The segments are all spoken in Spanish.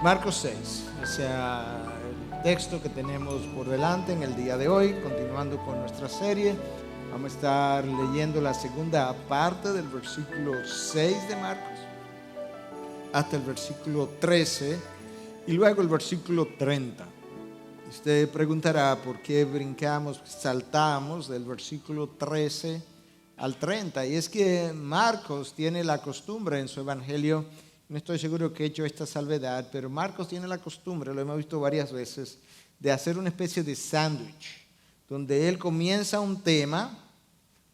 Marcos 6, o sea, el texto que tenemos por delante en el día de hoy, continuando con nuestra serie. Vamos a estar leyendo la segunda parte del versículo 6 de Marcos hasta el versículo 13 y luego el versículo 30. Usted preguntará por qué saltamos del versículo 13 al 30. Y es que Marcos tiene la costumbre en su evangelio, no estoy seguro que he hecho esta salvedad, pero Marcos tiene la costumbre, lo hemos visto varias veces, de hacer una especie de sándwich, donde él comienza un tema,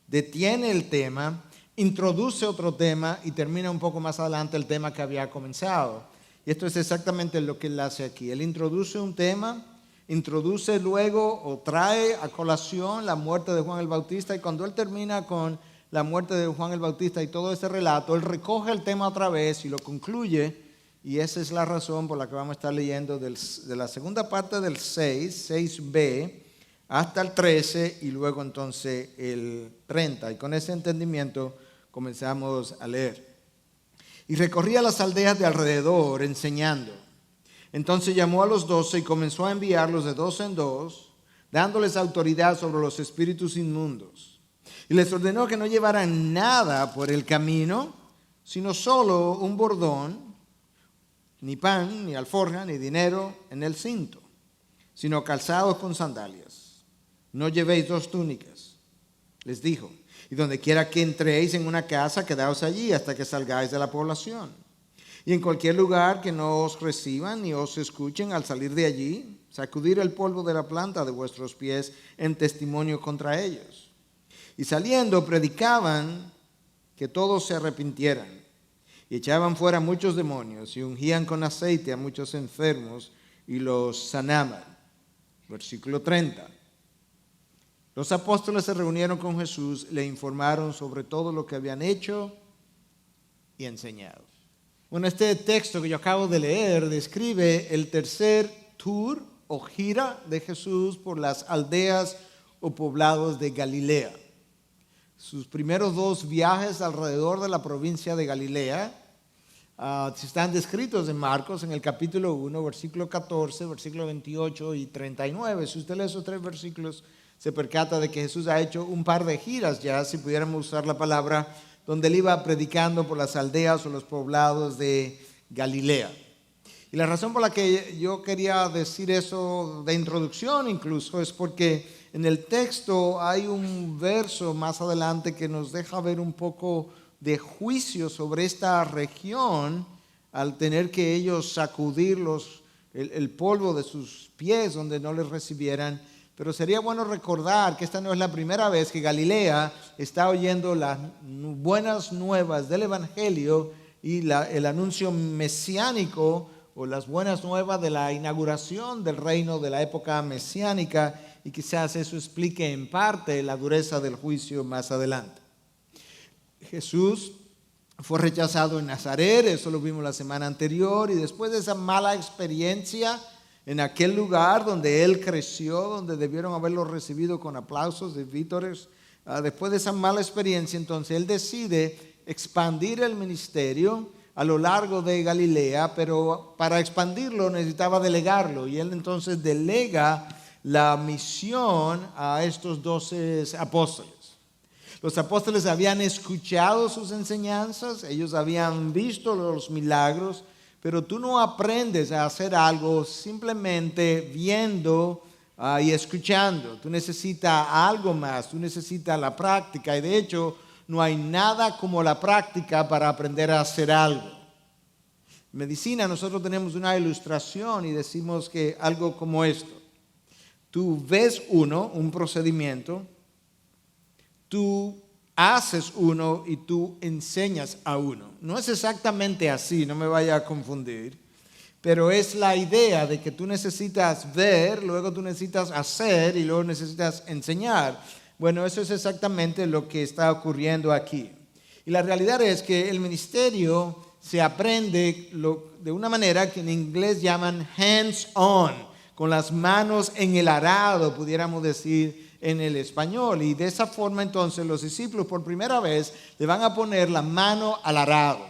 detiene el tema, introduce otro tema y termina un poco más adelante el tema que había comenzado. Y esto es exactamente lo que él hace aquí. Él introduce un tema, introduce luego o trae a colación la muerte de Juan el Bautista, y cuando él termina con la muerte de Juan el Bautista y todo ese relato, él recoge el tema otra vez y lo concluye, y esa es la razón por la que vamos a estar leyendo de la segunda parte del 6b, hasta el 13 y luego entonces el 30. Y con ese entendimiento comenzamos a leer. Y recorría las aldeas de alrededor enseñando. Entonces llamó a los 12 y comenzó a enviarlos de dos en dos, dándoles autoridad sobre los espíritus inmundos. Y les ordenó que no llevaran nada por el camino, sino solo un bordón, ni pan, ni alforja, ni dinero en el cinto, sino calzados con sandalias. No llevéis dos túnicas, les dijo, y donde quiera que entréis en una casa, quedaos allí hasta que salgáis de la población. Y en cualquier lugar que no os reciban ni os escuchen al salir de allí, sacudir el polvo de la planta de vuestros pies en testimonio contra ellos. Y saliendo predicaban que todos se arrepintieran, y echaban fuera muchos demonios, y ungían con aceite a muchos enfermos, y los sanaban. Versículo 30. Los apóstoles se reunieron con Jesús, le informaron sobre todo lo que habían hecho y enseñado. Bueno, este texto que yo acabo de leer describe el tercer tour o gira de Jesús por las aldeas o poblados de Galilea. Sus primeros dos viajes alrededor de la provincia de Galilea están descritos en Marcos en el capítulo 1, versículo 14, versículo 28 y 39. Si usted lee esos tres versículos, se percata de que Jesús ha hecho un par de giras ya, si pudiéramos usar la palabra, donde él iba predicando por las aldeas o los poblados de Galilea. Y la razón por la que yo quería decir eso de introducción incluso es porque en el texto hay un verso más adelante que nos deja ver un poco de juicio sobre esta región al tener que ellos sacudir el polvo de sus pies donde no les recibieran. Pero sería bueno recordar que esta no es la primera vez que Galilea está oyendo las buenas nuevas del Evangelio y el anuncio mesiánico o las buenas nuevas de la inauguración del reino de la época mesiánica, y quizás eso explique en parte la dureza del juicio más adelante. Jesús fue rechazado en Nazaret, eso lo vimos la semana anterior, y después de esa mala experiencia en aquel lugar donde él creció, donde debieron haberlo recibido con aplausos de vítores, después de esa mala experiencia, entonces él decide expandir el ministerio a lo largo de Galilea, pero para expandirlo necesitaba delegarlo, y él entonces delega la misión a estos 12 apóstoles. Los apóstoles habían escuchado sus enseñanzas, ellos habían visto los milagros, pero tú no aprendes a hacer algo simplemente viendo y escuchando. Tú necesitas algo más, tú necesitas la práctica, y de hecho no hay nada como la práctica para aprender a hacer algo. En medicina nosotros tenemos una ilustración y decimos que algo como esto. Tú ves un procedimiento, tú haces uno y tú enseñas a uno. No es exactamente así, no me vaya a confundir, pero es la idea de que tú necesitas ver, luego tú necesitas hacer y luego necesitas enseñar. Bueno, eso es exactamente lo que está ocurriendo aquí. Y la realidad es que el ministerio se aprende de una manera que en inglés llaman hands-on, con las manos en el arado, pudiéramos decir en el español. Y de esa forma entonces los discípulos por primera vez le van a poner la mano al arado.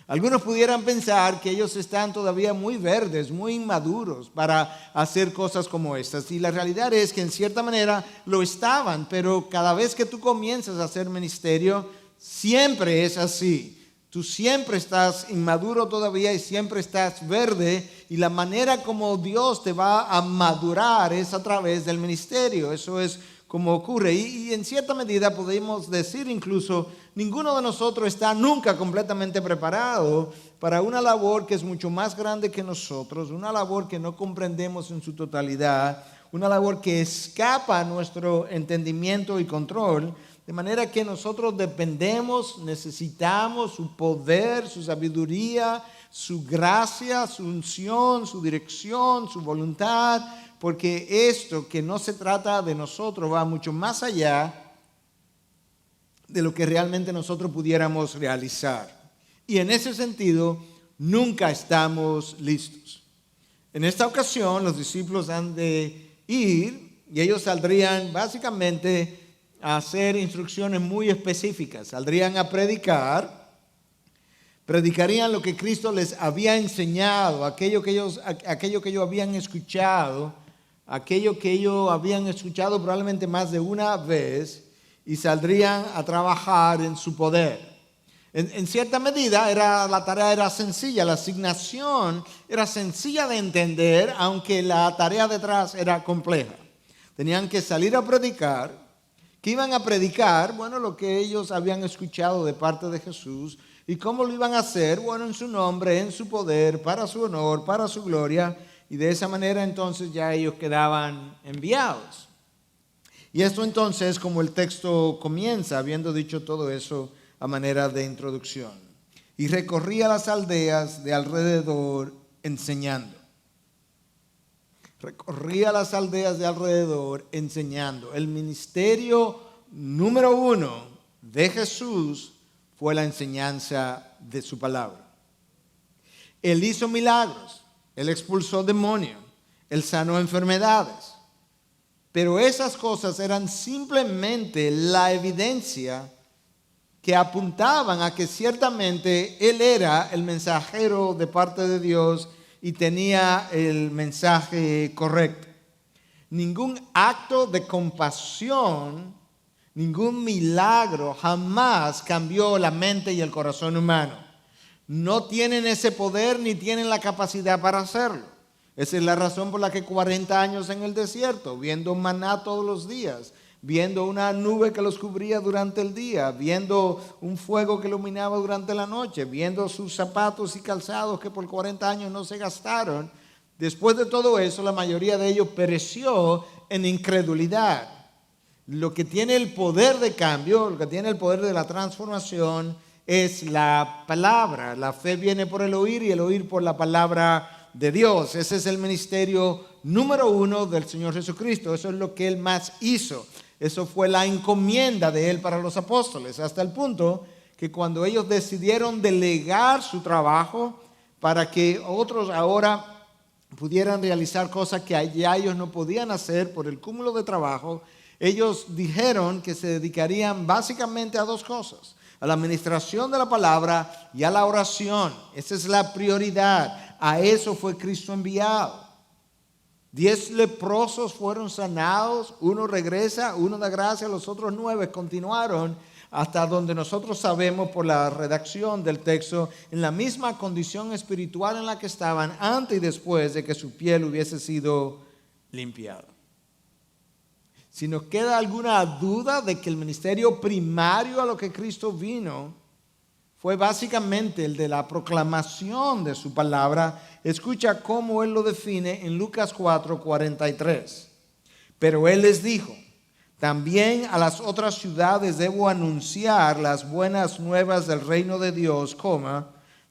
Algunos pudieran pensar que ellos están todavía muy verdes, muy inmaduros para hacer cosas como estas. Y la realidad es que en cierta manera lo estaban, pero cada vez que tú comienzas a hacer ministerio, siempre es así. Tú siempre estás inmaduro todavía y siempre estás verde, y la manera como Dios te va a madurar es a través del ministerio. Eso es como ocurre, y en cierta medida podemos decir incluso, ninguno de nosotros está nunca completamente preparado para una labor que es mucho más grande que nosotros, una labor que no comprendemos en su totalidad, una labor que escapa a nuestro entendimiento y control, de manera que nosotros dependemos, necesitamos su poder, su sabiduría, su gracia, su unción, su dirección, su voluntad, porque esto que no se trata de nosotros va mucho más allá de lo que realmente nosotros pudiéramos realizar. Y en ese sentido, nunca estamos listos. En esta ocasión, los discípulos han de ir y ellos saldrían básicamente a hacer instrucciones muy específicas. Saldrían a predicar. Predicarían lo que Cristo les había enseñado, aquello que ellos habían escuchado, probablemente más de una vez, y saldrían a trabajar en su poder. En cierta medida la tarea era sencilla, la asignación era sencilla de entender, aunque la tarea detrás era compleja. Tenían que salir a predicar. ¿Qué iban a predicar? Bueno, lo que ellos habían escuchado de parte de Jesús. ¿Y cómo lo iban a hacer? Bueno, en su nombre, en su poder, para su honor, para su gloria. Y de esa manera entonces ya ellos quedaban enviados. Y esto entonces, como el texto comienza, habiendo dicho todo eso a manera de introducción. Y recorría las aldeas de alrededor enseñando. Recorría las aldeas de alrededor enseñando. El ministerio número 1 de Jesús fue la enseñanza de su palabra. Él hizo milagros, él expulsó demonios, él sanó enfermedades. Pero esas cosas eran simplemente la evidencia que apuntaban a que ciertamente él era el mensajero de parte de Dios y tenía el mensaje correcto. Ningún acto de compasión, ningún milagro jamás cambió la mente y el corazón humano. No tienen ese poder ni tienen la capacidad para hacerlo. Esa es la razón por la que 40 años en el desierto, viendo maná todos los días, viendo una nube que los cubría durante el día, viendo un fuego que iluminaba durante la noche, viendo sus zapatos y calzados que por 40 años no se gastaron. Después de todo eso, la mayoría de ellos pereció en incredulidad. Lo que tiene el poder de cambio, lo que tiene el poder de la transformación es la palabra. La fe viene por el oír y el oír por la palabra de Dios. Ese es el ministerio número 1 del Señor Jesucristo. Eso es lo que Él más hizo. Eso fue la encomienda de Él para los apóstoles, hasta el punto que cuando ellos decidieron delegar su trabajo para que otros ahora pudieran realizar cosas que ya ellos no podían hacer por el cúmulo de trabajo, ellos dijeron que se dedicarían básicamente a 2 cosas: a la administración de la palabra y a la oración. Esa es la prioridad. A eso fue Cristo enviado. 10 leprosos fueron sanados, 1 regresa, 1 da gracia, los otros 9 continuaron hasta donde nosotros sabemos por la redacción del texto, en la misma condición espiritual en la que estaban antes y después de que su piel hubiese sido limpiada. Si nos queda alguna duda de que el ministerio primario a lo que Cristo vino fue básicamente el de la proclamación de su palabra, escucha cómo Él lo define en Lucas 4:43. Pero Él les dijo: también a las otras ciudades debo anunciar las buenas nuevas del reino de Dios,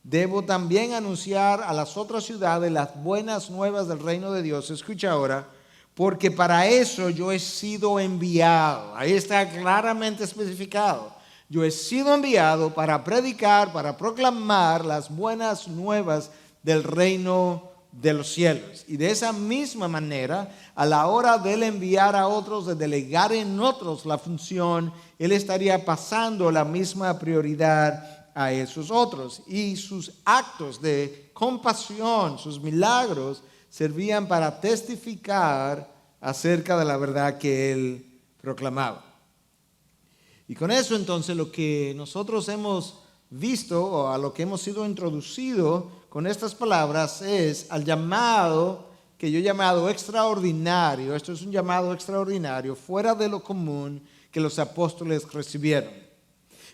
debo también anunciar a las otras ciudades las buenas nuevas del reino de Dios. Escucha ahora: porque para eso yo he sido enviado. Ahí está claramente especificado. Yo he sido enviado para predicar, para proclamar las buenas nuevas del reino de los cielos. Y de esa misma manera, a la hora de él enviar a otros, de delegar en otros la función, él estaría pasando la misma prioridad a esos otros. Y sus actos de compasión, sus milagros, servían para testificar acerca de la verdad que él proclamaba. Y con eso entonces lo que nosotros hemos visto o a lo que hemos sido introducidos con estas palabras es al llamado que yo he llamado extraordinario. Esto es un llamado extraordinario, fuera de lo común que los apóstoles recibieron.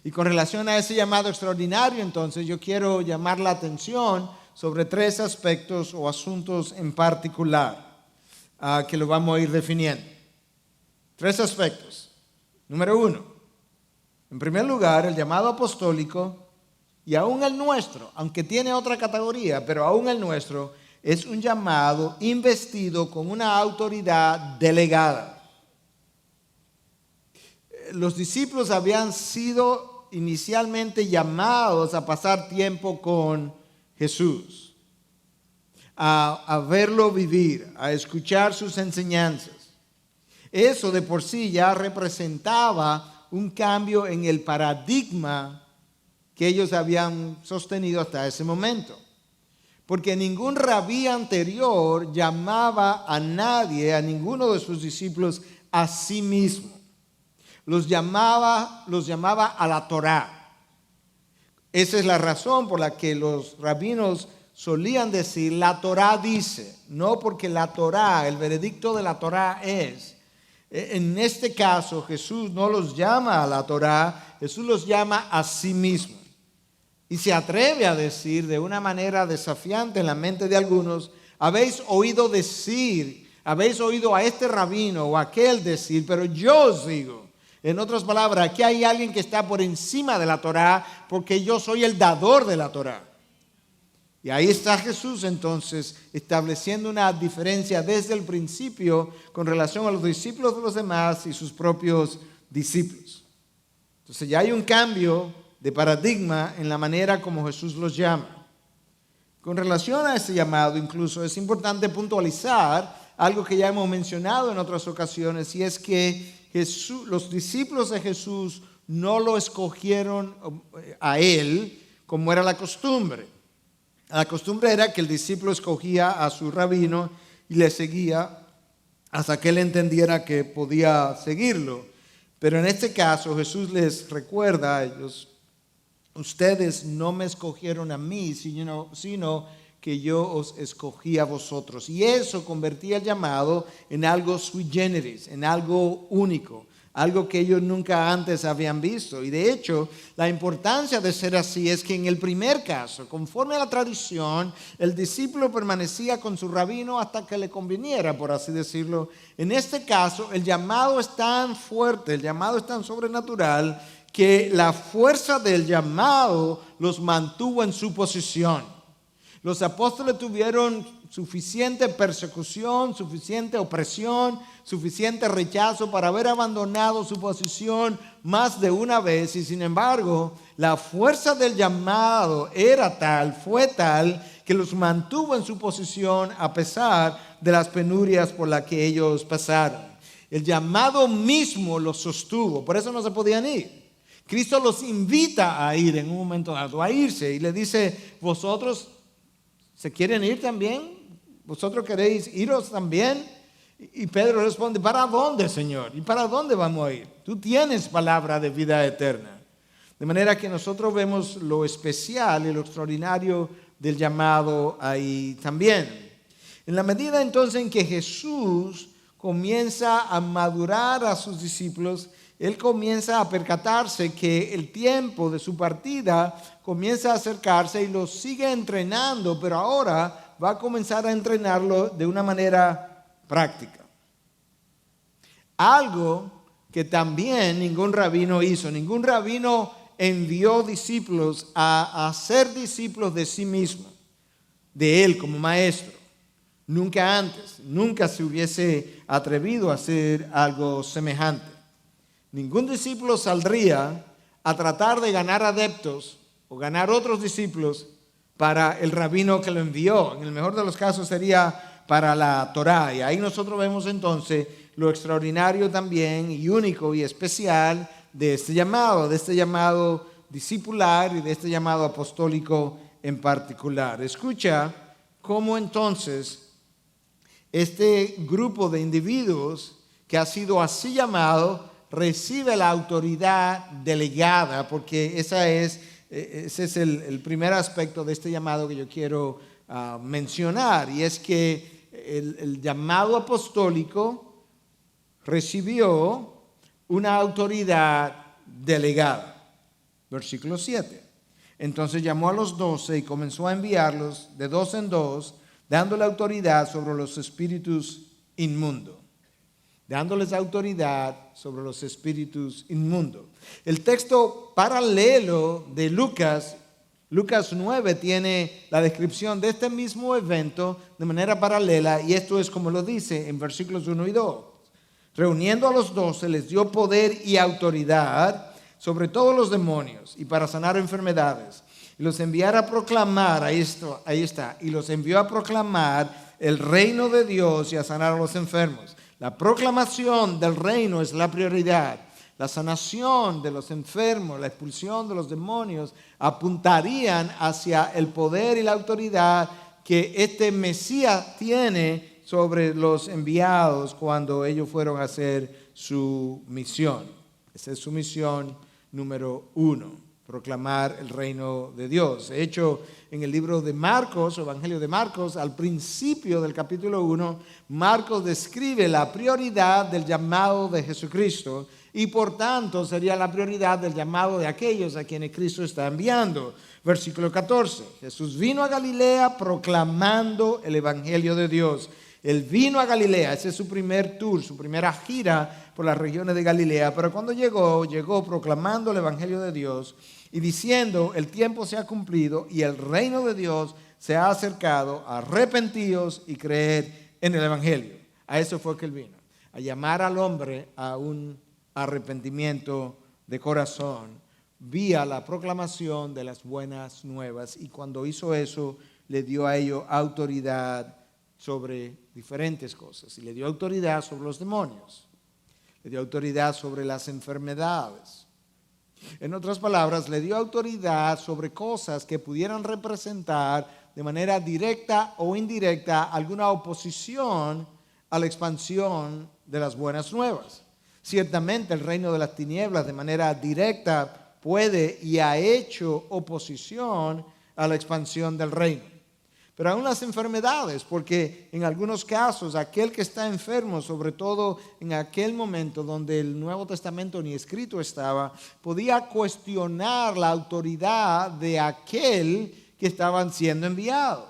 Y con relación a ese llamado extraordinario, entonces yo quiero llamar la atención sobre 3 aspectos o asuntos en particular que lo vamos a ir definiendo. 3 aspectos. Número 1, en primer lugar, el llamado apostólico, y aún el nuestro, aunque tiene otra categoría, pero aún el nuestro, es un llamado investido con una autoridad delegada. Los discípulos habían sido inicialmente llamados a pasar tiempo con Jesús, a verlo vivir, a escuchar sus enseñanzas. Eso de por sí ya representaba un cambio en el paradigma que ellos habían sostenido hasta ese momento. Porque ningún rabí anterior llamaba a nadie, a ninguno de sus discípulos, a sí mismo. Los llamaba a la Torá. Esa es la razón por la que los rabinos solían decir, la Torá dice, no porque la Torá, el veredicto de la Torá es. En este caso Jesús no los llama a la Torá, Jesús los llama a sí mismo. Y se atreve a decir de una manera desafiante en la mente de algunos, habéis oído a este rabino o aquel decir, pero yo os digo. En otras palabras, aquí hay alguien que está por encima de la Torá porque yo soy el dador de la Torá. Y ahí está Jesús entonces estableciendo una diferencia desde el principio con relación a los discípulos de los demás y sus propios discípulos. Entonces ya hay un cambio de paradigma en la manera como Jesús los llama. Con relación a ese llamado incluso es importante puntualizar algo que ya hemos mencionado en otras ocasiones, y es que los discípulos de Jesús no lo escogieron a él como era la costumbre. La costumbre era que el discípulo escogía a su rabino y le seguía hasta que él entendiera que podía seguirlo. Pero en este caso Jesús les recuerda a ellos, ustedes no me escogieron a mí, sino que yo os escogí a vosotros. Y eso convertía el llamado en algo sui generis, en algo único, algo que ellos nunca antes habían visto. Y de hecho, la importancia de ser así es que en el primer caso, conforme a la tradición, el discípulo permanecía con su rabino hasta que le conviniera, por así decirlo. En este caso, el llamado es tan fuerte, el llamado es tan sobrenatural, que la fuerza del llamado los mantuvo en su posición. Los apóstoles tuvieron suficiente persecución, suficiente opresión, suficiente rechazo para haber abandonado su posición más de una vez, y sin embargo, la fuerza del llamado fue tal, que los mantuvo en su posición a pesar de las penurias por las que ellos pasaron. El llamado mismo los sostuvo, por eso no se podían ir. Cristo los invita a ir en un momento dado, a irse, y le dice, ¿vosotros se quieren ir también? ¿Vosotros queréis iros también? Y Pedro responde, ¿para dónde, Señor? ¿Y para dónde vamos a ir? Tú tienes palabra de vida eterna. De manera que nosotros vemos lo especial y lo extraordinario del llamado ahí también. En la medida entonces en que Jesús comienza a madurar a sus discípulos, él comienza a percatarse que el tiempo de su partida comienza a acercarse y los sigue entrenando, pero ahora va a comenzar a entrenarlo de una manera práctica. Algo que también ningún rabino hizo. Ningún rabino envió discípulos a ser discípulos de sí mismo, de él como maestro. Nunca antes, nunca se hubiese atrevido a hacer algo semejante. Ningún discípulo saldría a tratar de ganar adeptos o ganar otros discípulos para el rabino que lo envió. En el mejor de los casos sería para la Torá. Y ahí nosotros vemos entonces lo extraordinario también y único y especial de este llamado discipular y de este llamado apostólico en particular. Escucha cómo entonces este grupo de individuos que ha sido así llamado recibe la autoridad delegada, porque ese es el primer aspecto de este llamado que yo quiero mencionar, y es que el llamado apostólico recibió una autoridad delegada. Versículo 7. Entonces llamó a los 12 y comenzó a enviarlos de dos en dos, dándole autoridad sobre los espíritus inmundos. Dándoles autoridad sobre los espíritus inmundos. El texto paralelo de Lucas 9, tiene la descripción de este mismo evento de manera paralela, y esto es como lo dice en versículos 1 y 2. Reuniendo a los 12, les dio poder y autoridad sobre todos los demonios y para sanar enfermedades. Y los enviara a proclamar, ahí está, y los envió a proclamar el reino de Dios y a sanar a los enfermos. La proclamación del reino es la prioridad. La sanación de los enfermos, la expulsión de los demonios apuntarían hacia el poder y la autoridad que este Mesías tiene sobre los enviados cuando ellos fueron a hacer su misión. Esa es su misión número 1, proclamar el reino de Dios. De hecho, en el libro de Marcos, Evangelio de Marcos, al principio del capítulo 1, Marcos describe la prioridad del llamado de Jesucristo y por tanto sería la prioridad del llamado de aquellos a quienes Cristo está enviando. Versículo 14, Jesús vino a Galilea proclamando el Evangelio de Dios. Él vino a Galilea, ese es su primer tour, su primera gira por las regiones de Galilea, pero cuando llegó proclamando el Evangelio de Dios y diciendo: el tiempo se ha cumplido y el reino de Dios se ha acercado, arrepentíos y creed en el Evangelio. A eso fue que él vino, a llamar al hombre a un arrepentimiento de corazón vía la proclamación de las buenas nuevas, y cuando hizo eso le dio a ellos autoridad sobre diferentes cosas, y le dio autoridad sobre los demonios, le dio autoridad sobre las enfermedades. En otras palabras, le dio autoridad sobre cosas que pudieran representar de manera directa o indirecta alguna oposición a la expansión de las buenas nuevas. Ciertamente el reino de las tinieblas de manera directa puede y ha hecho oposición a la expansión del reino. Pero aún las enfermedades, porque en algunos casos aquel que está enfermo, sobre todo en aquel momento donde el Nuevo Testamento ni escrito estaba, podía cuestionar la autoridad de aquel que estaban siendo enviado.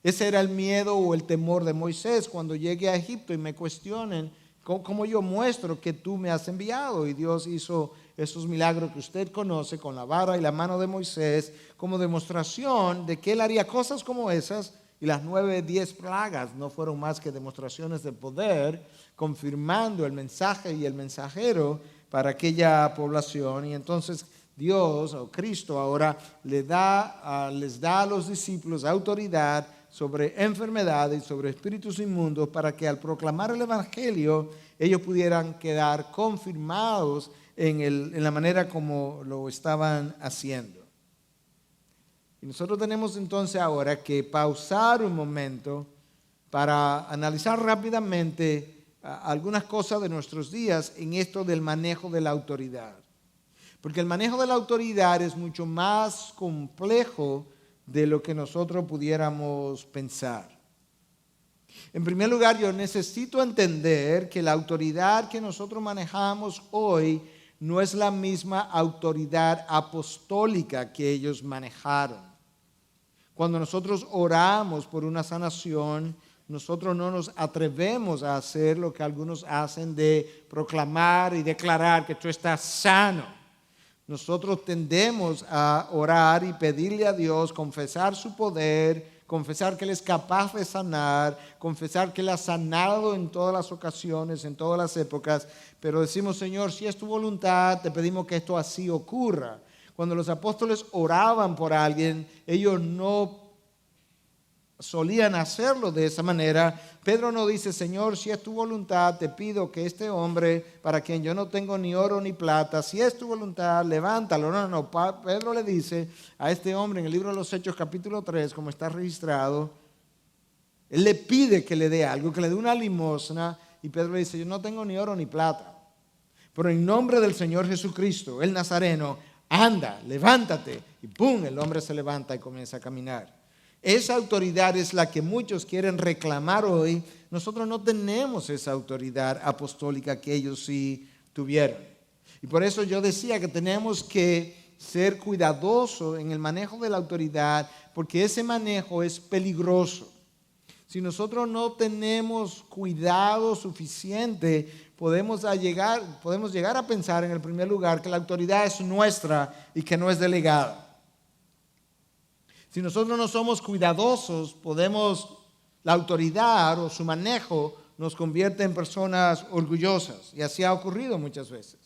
Ese era el miedo o el temor de Moisés cuando llegue a Egipto y me cuestionen cómo yo muestro que tú me has enviado. Y Dios hizo esos milagros que usted conoce con la vara y la mano de Moisés como demostración de que él haría cosas como esas, y las 10 plagas no fueron más que demostraciones de poder, confirmando el mensaje y el mensajero para aquella población. Y entonces Dios o Cristo ahora les da a los discípulos autoridad sobre enfermedades y sobre espíritus inmundos, para que al proclamar el Evangelio ellos pudieran quedar confirmados en la manera como lo estaban haciendo. Y nosotros tenemos entonces ahora que pausar un momento para analizar rápidamente algunas cosas de nuestros días en esto del manejo de la autoridad. Porque el manejo de la autoridad es mucho más complejo de lo que nosotros pudiéramos pensar. En primer lugar, yo necesito entender que la autoridad que nosotros manejamos hoy no es la misma autoridad apostólica que ellos manejaron. Cuando nosotros oramos por una sanación, nosotros no nos atrevemos a hacer lo que algunos hacen de proclamar y declarar que tú estás sano. Nosotros tendemos a orar y pedirle a Dios, confesar su poder, confesar que Él es capaz de sanar, confesar que Él ha sanado en todas las ocasiones, en todas las épocas, pero decimos: Señor, si es tu voluntad, te pedimos que esto así ocurra. Cuando los apóstoles oraban por alguien, ellos no solían hacerlo de esa manera. Pedro no dice, Señor, si es tu voluntad, te pido que este hombre, para quien yo no tengo ni oro ni plata, si es tu voluntad, levántalo. No. Pedro le dice a este hombre en el libro de los Hechos, capítulo 3, como está registrado, él le pide que le dé algo, que le dé una limosna, y Pedro le dice, yo no tengo ni oro ni plata, pero en nombre del Señor Jesucristo, el Nazareno, anda, levántate. Y ¡pum!, el hombre se levanta y comienza a caminar. Esa autoridad es la que muchos quieren reclamar hoy. Nosotros no tenemos esa autoridad apostólica que ellos sí tuvieron. Y por eso yo decía que tenemos que ser cuidadosos en el manejo de la autoridad, porque ese manejo es peligroso. Si nosotros no tenemos cuidado suficiente, podemos llegar a pensar en el primer lugar que la autoridad es nuestra y que no es delegada. Si nosotros no somos cuidadosos, la autoridad o su manejo nos convierte en personas orgullosas, y así ha ocurrido muchas veces.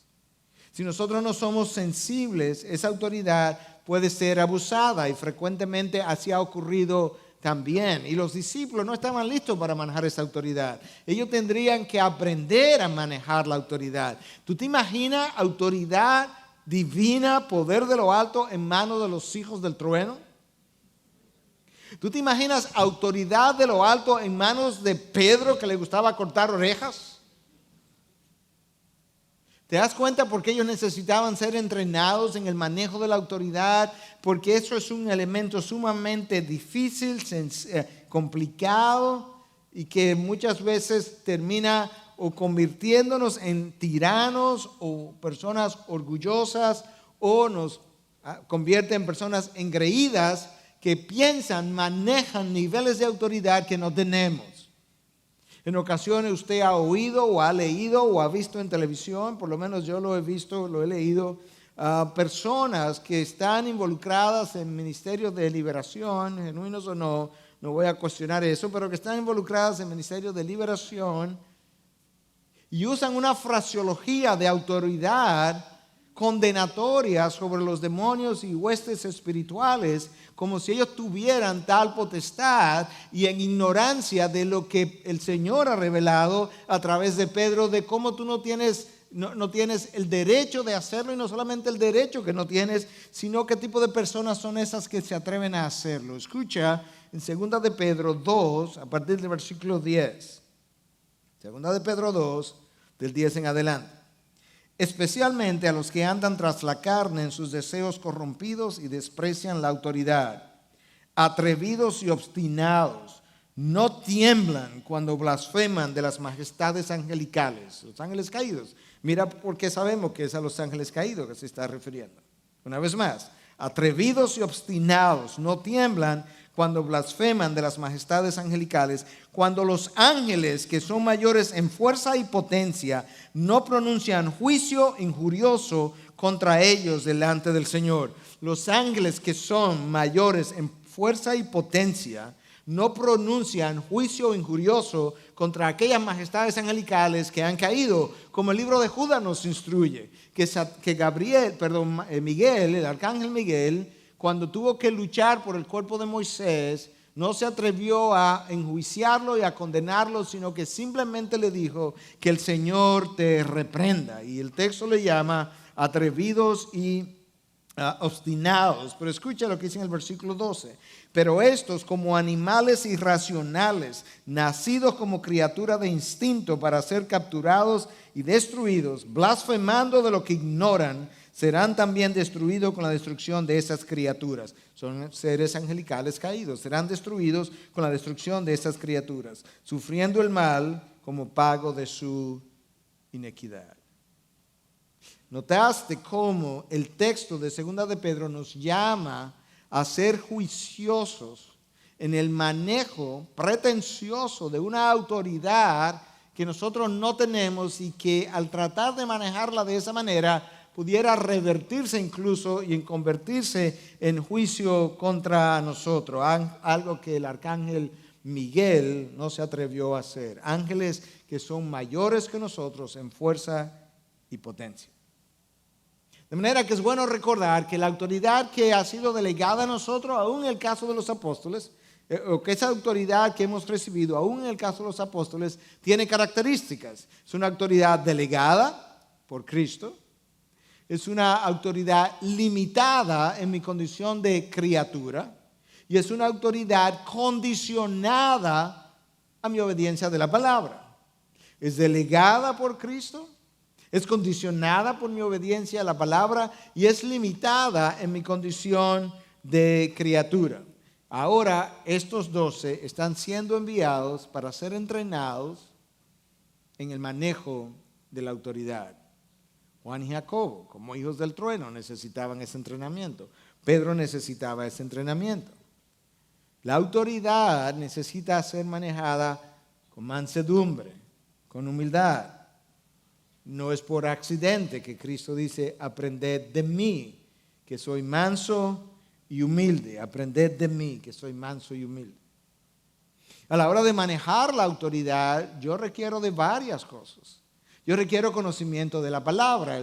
Si nosotros no somos sensibles, esa autoridad puede ser abusada, y frecuentemente así ha ocurrido también. Y los discípulos no estaban listos para manejar esa autoridad. Ellos tendrían que aprender a manejar la autoridad. ¿Tú te imaginas autoridad divina, poder de lo alto en manos de los hijos del trueno? ¿Tú te imaginas autoridad de lo alto en manos de Pedro, que le gustaba cortar orejas? ¿Te das cuenta por qué ellos necesitaban ser entrenados en el manejo de la autoridad? Porque eso es un elemento sumamente difícil, complicado, y que muchas veces termina o convirtiéndonos en tiranos o personas orgullosas, o nos convierte en personas engreídas que piensan, manejan niveles de autoridad que no tenemos. En ocasiones usted ha oído o ha leído o ha visto en televisión, por lo menos yo lo he visto, lo he leído, personas que están involucradas en ministerios de liberación, genuinos o no voy a cuestionar eso, pero que están involucradas en ministerios de liberación y usan una fraseología de autoridad condenatoria sobre los demonios y huestes espirituales, como si ellos tuvieran tal potestad, y en ignorancia de lo que el Señor ha revelado a través de Pedro, de cómo tú no tienes el derecho de hacerlo, y no solamente el derecho que no tienes, sino qué tipo de personas son esas que se atreven a hacerlo. Escucha en 2 de Pedro 2, a partir del versículo 10. 2 de Pedro 2, del 10 en adelante. Especialmente a los que andan tras la carne en sus deseos corrompidos y desprecian la autoridad, atrevidos y obstinados, no tiemblan cuando blasfeman de las majestades angelicales, los ángeles caídos. Mira por qué sabemos que es a los ángeles caídos que se está refiriendo. Una vez más, atrevidos y obstinados, no tiemblan cuando blasfeman de las majestades angelicales, cuando los ángeles que son mayores en fuerza y potencia no pronuncian juicio injurioso contra ellos delante del Señor. Los ángeles que son mayores en fuerza y potencia no pronuncian juicio injurioso contra aquellas majestades angelicales que han caído, como el libro de Judas nos instruye, que Miguel, el arcángel Miguel, cuando tuvo que luchar por el cuerpo de Moisés, no se atrevió a enjuiciarlo y a condenarlo, sino que simplemente le dijo que el Señor te reprenda. Y el texto le llama atrevidos y obstinados. Pero escucha lo que dice en el versículo 12. Pero estos, como animales irracionales, nacidos como criatura de instinto para ser capturados y destruidos, blasfemando de lo que ignoran, serán también destruidos con la destrucción de esas criaturas. Son seres angelicales caídos. Serán destruidos con la destrucción de esas criaturas, sufriendo el mal como pago de su inequidad. ¿Notaste cómo el texto de 2 de Pedro nos llama a ser juiciosos en el manejo pretencioso de una autoridad que nosotros no tenemos, y que al tratar de manejarla de esa manera pudiera revertirse incluso y en convertirse en juicio contra nosotros? Algo que el arcángel Miguel no se atrevió a hacer. Ángeles que son mayores que nosotros en fuerza y potencia. De manera que es bueno recordar que la autoridad que ha sido delegada a nosotros, aún en el caso de los apóstoles, o que esa autoridad que hemos recibido, aún en el caso de los apóstoles, tiene características. Es una autoridad delegada por Cristo. Es una autoridad limitada en mi condición de criatura. Y es una autoridad condicionada a mi obediencia de la palabra. Es delegada por Cristo, es condicionada por mi obediencia a la palabra y es limitada en mi condición de criatura. Ahora estos 12 están siendo enviados para ser entrenados en el manejo de la autoridad. Juan y Jacobo, como hijos del trueno, necesitaban ese entrenamiento. Pedro necesitaba ese entrenamiento. La autoridad necesita ser manejada con mansedumbre, con humildad. No es por accidente que Cristo dice, aprended de mí, que soy manso y humilde. Aprended de mí, que soy manso y humilde. A la hora de manejar la autoridad, yo requiero de varias cosas. Yo requiero conocimiento de la palabra.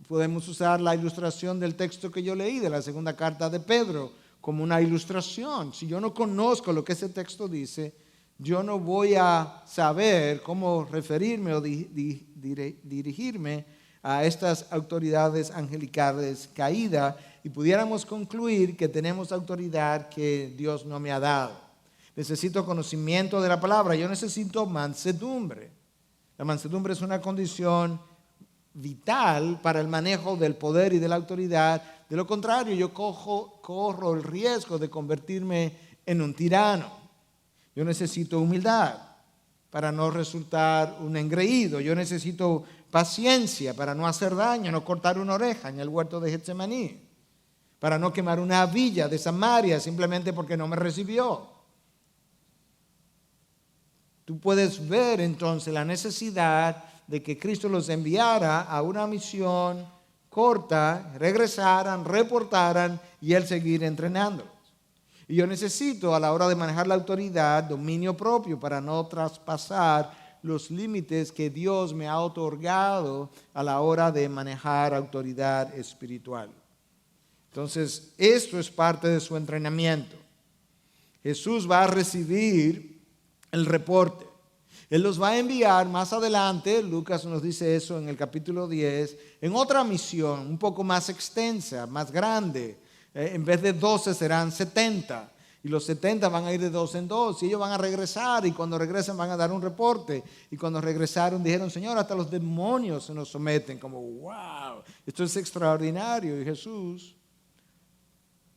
Podemos usar la ilustración del texto que yo leí de la segunda carta de Pedro como una ilustración. Si yo no conozco lo que ese texto dice, yo no voy a saber cómo referirme o dirigirme a estas autoridades angelicales caídas y pudiéramos concluir que tenemos autoridad que Dios no me ha dado. Necesito conocimiento de la palabra, yo necesito mansedumbre. La mansedumbre es una condición vital para el manejo del poder y de la autoridad. De lo contrario, yo corro el riesgo de convertirme en un tirano. Yo necesito humildad para no resultar un engreído. Yo necesito paciencia para no hacer daño, no cortar una oreja en el huerto de Getsemaní, para no quemar una villa de Samaria simplemente porque no me recibió. Tú puedes ver entonces la necesidad de que Cristo los enviara a una misión corta, regresaran, reportaran y Él seguir entrenándolos. Y yo necesito a la hora de manejar la autoridad dominio propio para no traspasar los límites que Dios me ha otorgado a la hora de manejar autoridad espiritual. Entonces, esto es parte de su entrenamiento. Jesús va a recibir el reporte. Él los va a enviar más adelante, Lucas nos dice eso en el capítulo 10, en otra misión un poco más extensa, más grande. En vez de 12 serán 70. Y los 70 van a ir de 2 en 2. Y ellos van a regresar. Y cuando regresen van a dar un reporte. Y cuando regresaron dijeron, Señor, hasta los demonios se nos someten. Como, wow, esto es extraordinario. Y Jesús,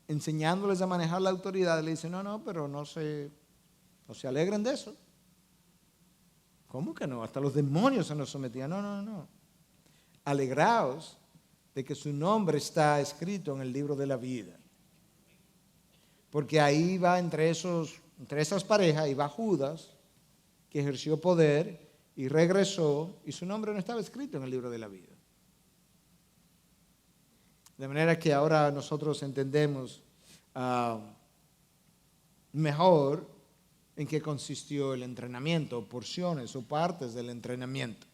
enseñándoles a manejar la autoridad, le dice, no, pero no se alegren de eso. ¿Cómo que no? Hasta los demonios se nos sometían. No. Alegraos de que su nombre está escrito en el libro de la vida. Porque ahí va entre esas parejas, y va Judas, que ejerció poder y regresó, y su nombre no estaba escrito en el libro de la vida. De manera que ahora nosotros entendemos mejor en qué consistió el entrenamiento, porciones o partes del entrenamiento.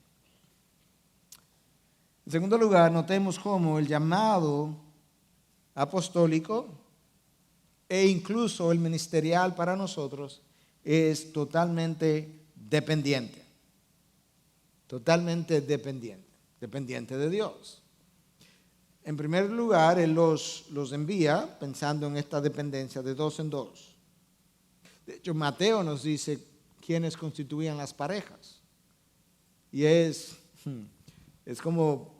En segundo lugar, notemos cómo el llamado apostólico e incluso el ministerial para nosotros es totalmente dependiente. Totalmente dependiente de Dios. En primer lugar, Él los envía pensando en esta dependencia de 2 en 2. De hecho, Mateo nos dice quiénes constituían las parejas. Y es como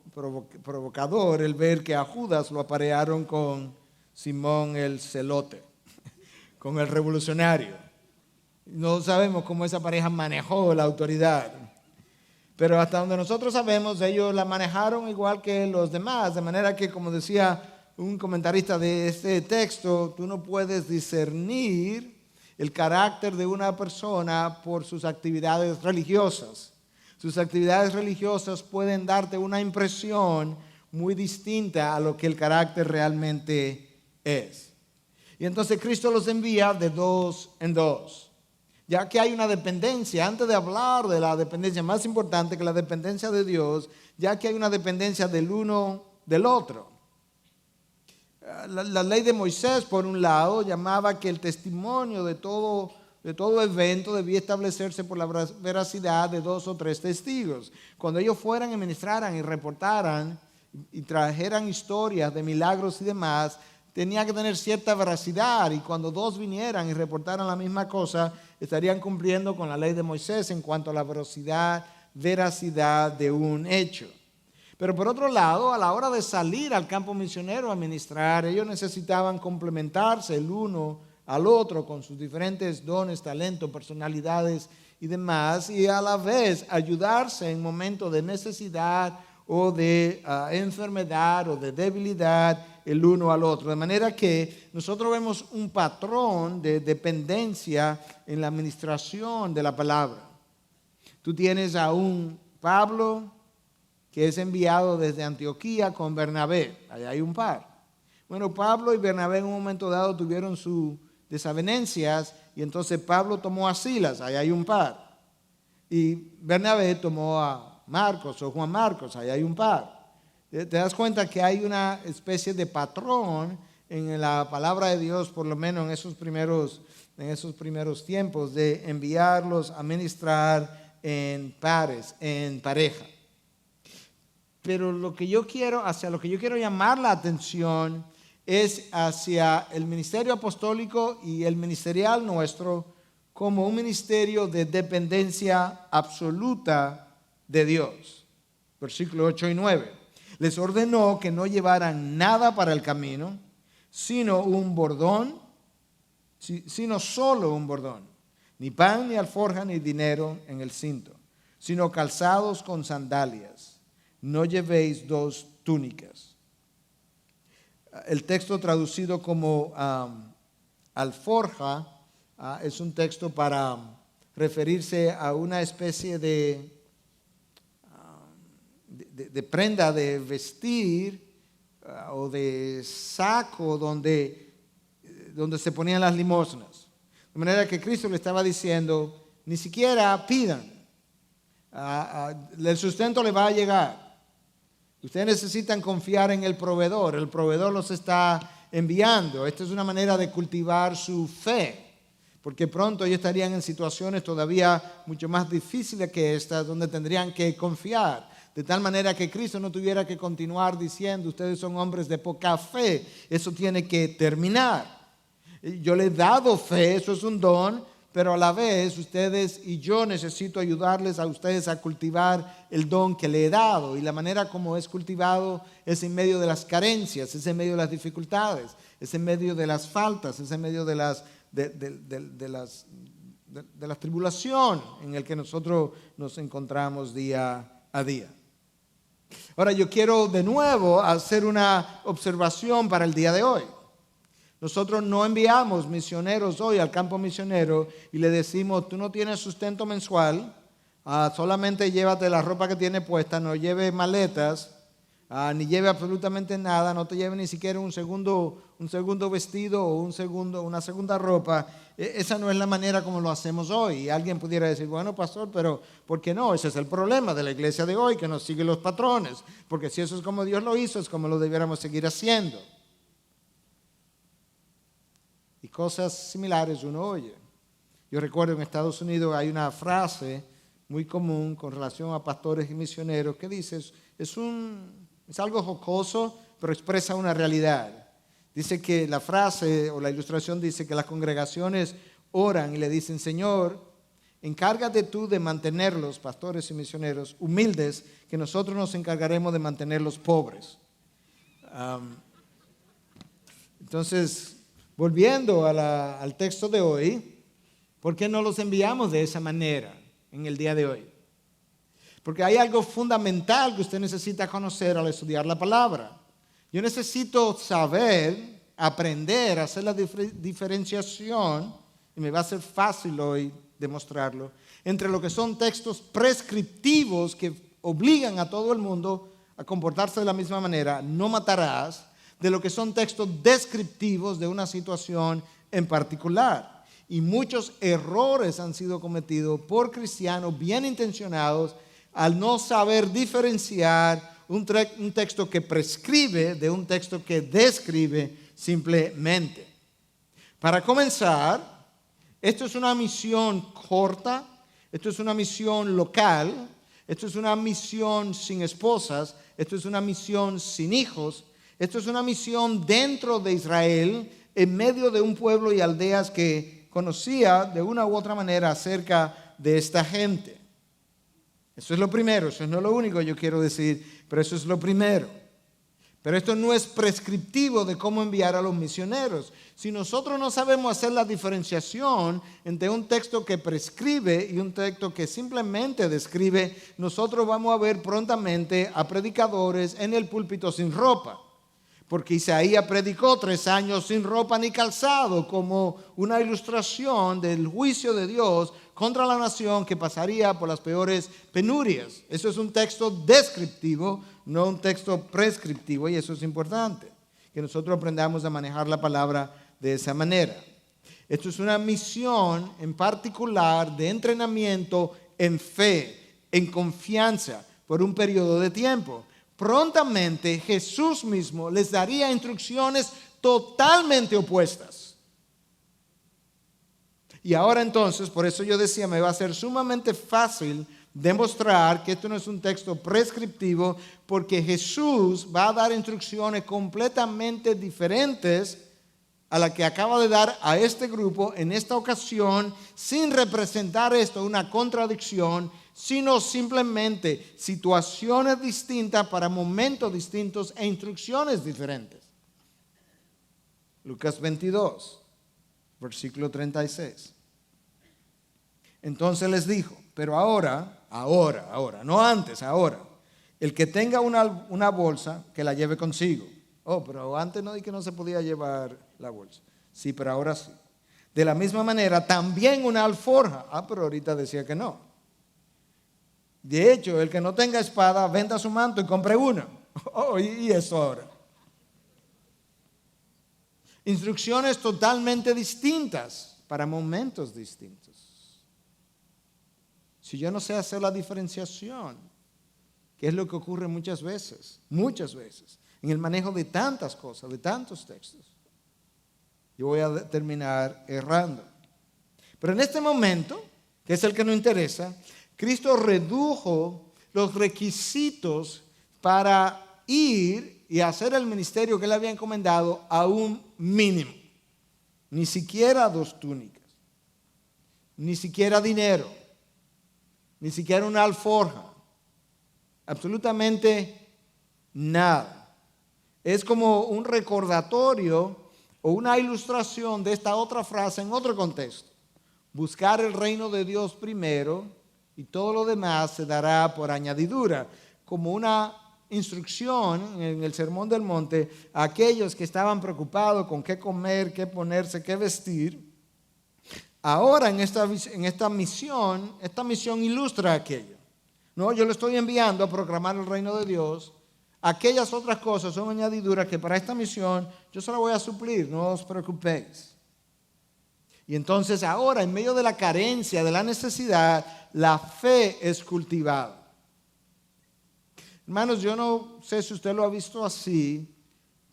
provocador el ver que a Judas lo aparearon con Simón el celote, con el revolucionario. No sabemos cómo esa pareja manejó la autoridad. Pero hasta donde nosotros sabemos, ellos la manejaron igual que los demás. De manera que, como decía un comentarista de este texto, tú no puedes discernir el carácter de una persona por sus actividades religiosas. Sus actividades religiosas pueden darte una impresión muy distinta a lo que el carácter realmente es. Y entonces Cristo los envía de 2 en 2. Ya que hay una dependencia, antes de hablar de la dependencia más importante que la dependencia de Dios, ya que hay una dependencia del uno del otro. La ley de Moisés, por un lado, llamaba que el testimonio de todo evento debía establecerse por la veracidad de 2 o 3 testigos. Cuando ellos fueran y ministraran y reportaran y trajeran historias de milagros y demás, tenía que tener cierta veracidad, y cuando 2 vinieran y reportaran la misma cosa, estarían cumpliendo con la ley de Moisés en cuanto a la veracidad de un hecho. Pero por otro lado, a la hora de salir al campo misionero a ministrar, ellos necesitaban complementarse el uno al otro con sus diferentes dones, talentos, personalidades y demás, y a la vez ayudarse en momentos de necesidad o de enfermedad o de debilidad el uno al otro. De manera que nosotros vemos un patrón de dependencia en la administración de la palabra. Tú tienes a un Pablo que es enviado desde Antioquía con Bernabé. Ahí hay un par. Bueno, Pablo y Bernabé en un momento dado tuvieron sus desavenencias, y entonces Pablo tomó a Silas. Ahí hay un par. Y Bernabé tomó a Marcos o Juan Marcos. Ahí hay un par. Te das cuenta que hay una especie de patrón en la palabra de Dios, por lo menos en esos primeros tiempos, de enviarlos a ministrar en pares, en pareja. Pero hacia lo que yo quiero llamar la atención es hacia el ministerio apostólico y el ministerial nuestro como un ministerio de dependencia absoluta de Dios. Versículos 8 y 9. Les ordenó que no llevaran nada para el camino, sino solo un bordón, ni pan, ni alforja, ni dinero en el cinto, sino calzados con sandalias. No llevéis 2 túnicas. El texto traducido como alforja es un texto para referirse a una especie de prenda de vestir o de saco donde se ponían las limosnas. De manera que Cristo le estaba diciendo, ni siquiera pidan, el sustento le va a llegar. Ustedes necesitan confiar en el proveedor los está enviando. Esta es una manera de cultivar su fe, porque pronto ellos estarían en situaciones todavía mucho más difíciles que estas, donde tendrían que confiar. De tal manera que Cristo no tuviera que continuar diciendo, ustedes son hombres de poca fe. Eso tiene que terminar. Yo le he dado fe, eso es un don, pero a la vez ustedes y yo necesito ayudarles a ustedes a cultivar el don que le he dado. Y la manera como es cultivado es en medio de las carencias, es en medio de las dificultades, es en medio de las faltas, es en medio de la tribulación en el que nosotros nos encontramos día a día. Ahora yo quiero de nuevo hacer una observación para el día de hoy. Nosotros no enviamos misioneros hoy al campo misionero y le decimos, tú no tienes sustento mensual, solamente llévate la ropa que tienes puesta, no lleves maletas, ni lleve absolutamente nada, no te lleve ni siquiera un segundo vestido o una segunda ropa. Esa no es la manera como lo hacemos hoy. Y alguien pudiera decir, bueno, pastor, pero ¿por qué no? Ese es el problema de la iglesia de hoy, que no sigue los patrones, porque si eso es como Dios lo hizo, es como lo debiéramos seguir haciendo. Y cosas similares uno oye. Yo recuerdo en Estados Unidos hay una frase muy común con relación a pastores y misioneros que dice, es algo jocoso, pero expresa una realidad. Dice que la frase o la ilustración dice que las congregaciones oran y le dicen, Señor, encárgate tú de mantenerlos, pastores y misioneros, humildes, que nosotros nos encargaremos de mantenerlos pobres. Entonces, volviendo al texto de hoy, ¿por qué no los enviamos de esa manera en el día de hoy? Porque hay algo fundamental que usted necesita conocer al estudiar la palabra. Yo necesito saber, aprender, hacer la diferenciación, y me va a ser fácil hoy demostrarlo, entre lo que son textos prescriptivos que obligan a todo el mundo a comportarse de la misma manera, no matarás, de lo que son textos descriptivos de una situación en particular. Y muchos errores han sido cometidos por cristianos bien intencionados al no saber diferenciar un texto que prescribe de un texto que describe simplemente. Para comenzar, esto es una misión corta, esto es una misión local, esto es una misión sin esposas, esto es una misión sin hijos, esto es una misión dentro de Israel, en medio de un pueblo y aldeas que conocía de una u otra manera acerca de esta gente. Eso es lo primero, eso no es lo único que yo quiero decir, pero eso es lo primero. Pero esto no es prescriptivo de cómo enviar a los misioneros. Si nosotros no sabemos hacer la diferenciación entre un texto que prescribe y un texto que simplemente describe, nosotros vamos a ver prontamente a predicadores en el púlpito sin ropa. Porque Isaías predicó 3 años sin ropa ni calzado, como una ilustración del juicio de Dios contra la nación que pasaría por las peores penurias. Eso es un texto descriptivo, no un texto prescriptivo, y eso es importante, que nosotros aprendamos a manejar la palabra de esa manera. Esto es una misión en particular de entrenamiento en fe, en confianza, por un periodo de tiempo. Prontamente Jesús mismo les daría instrucciones totalmente opuestas. Y ahora entonces, por eso yo decía, me va a ser sumamente fácil demostrar que esto no es un texto prescriptivo, porque Jesús va a dar instrucciones completamente diferentes a la que acaba de dar a este grupo en esta ocasión, sin representar esto una contradicción, sino simplemente situaciones distintas para momentos distintos e instrucciones diferentes. Lucas 22, versículo 36. Entonces les dijo, pero ahora, no antes, ahora, el que tenga una bolsa, que la lleve consigo. Oh, pero antes no di que no se podía llevar la bolsa. Sí, pero ahora sí. De la misma manera, también una alforja. Ah, pero ahorita decía que no. De hecho, el que no tenga espada, venda su manto y compre una. Oh, y eso ahora. Instrucciones totalmente distintas para momentos distintos. Si yo no sé hacer la diferenciación, que es lo que ocurre muchas veces, en el manejo de tantas cosas, de tantos textos, yo voy a terminar errando. Pero en este momento, que es el que nos interesa, Cristo redujo los requisitos para ir y hacer el ministerio que le había encomendado a un mínimo. Ni siquiera 2 túnicas, ni siquiera dinero, ni siquiera una alforja, absolutamente nada. Es como un recordatorio o una ilustración de esta otra frase en otro contexto. Buscar el reino de Dios primero y todo lo demás se dará por añadidura, como una instrucción en el Sermón del Monte a aquellos que estaban preocupados con qué comer, qué ponerse, qué vestir. Ahora en esta misión ilustra aquello. No, yo lo estoy enviando a proclamar el reino de Dios. Aquellas otras cosas son añadiduras que para esta misión yo se las voy a suplir, no os preocupéis. Y entonces ahora, en medio de la carencia, de la necesidad, la fe es cultivada. Hermanos, yo no sé si usted lo ha visto así,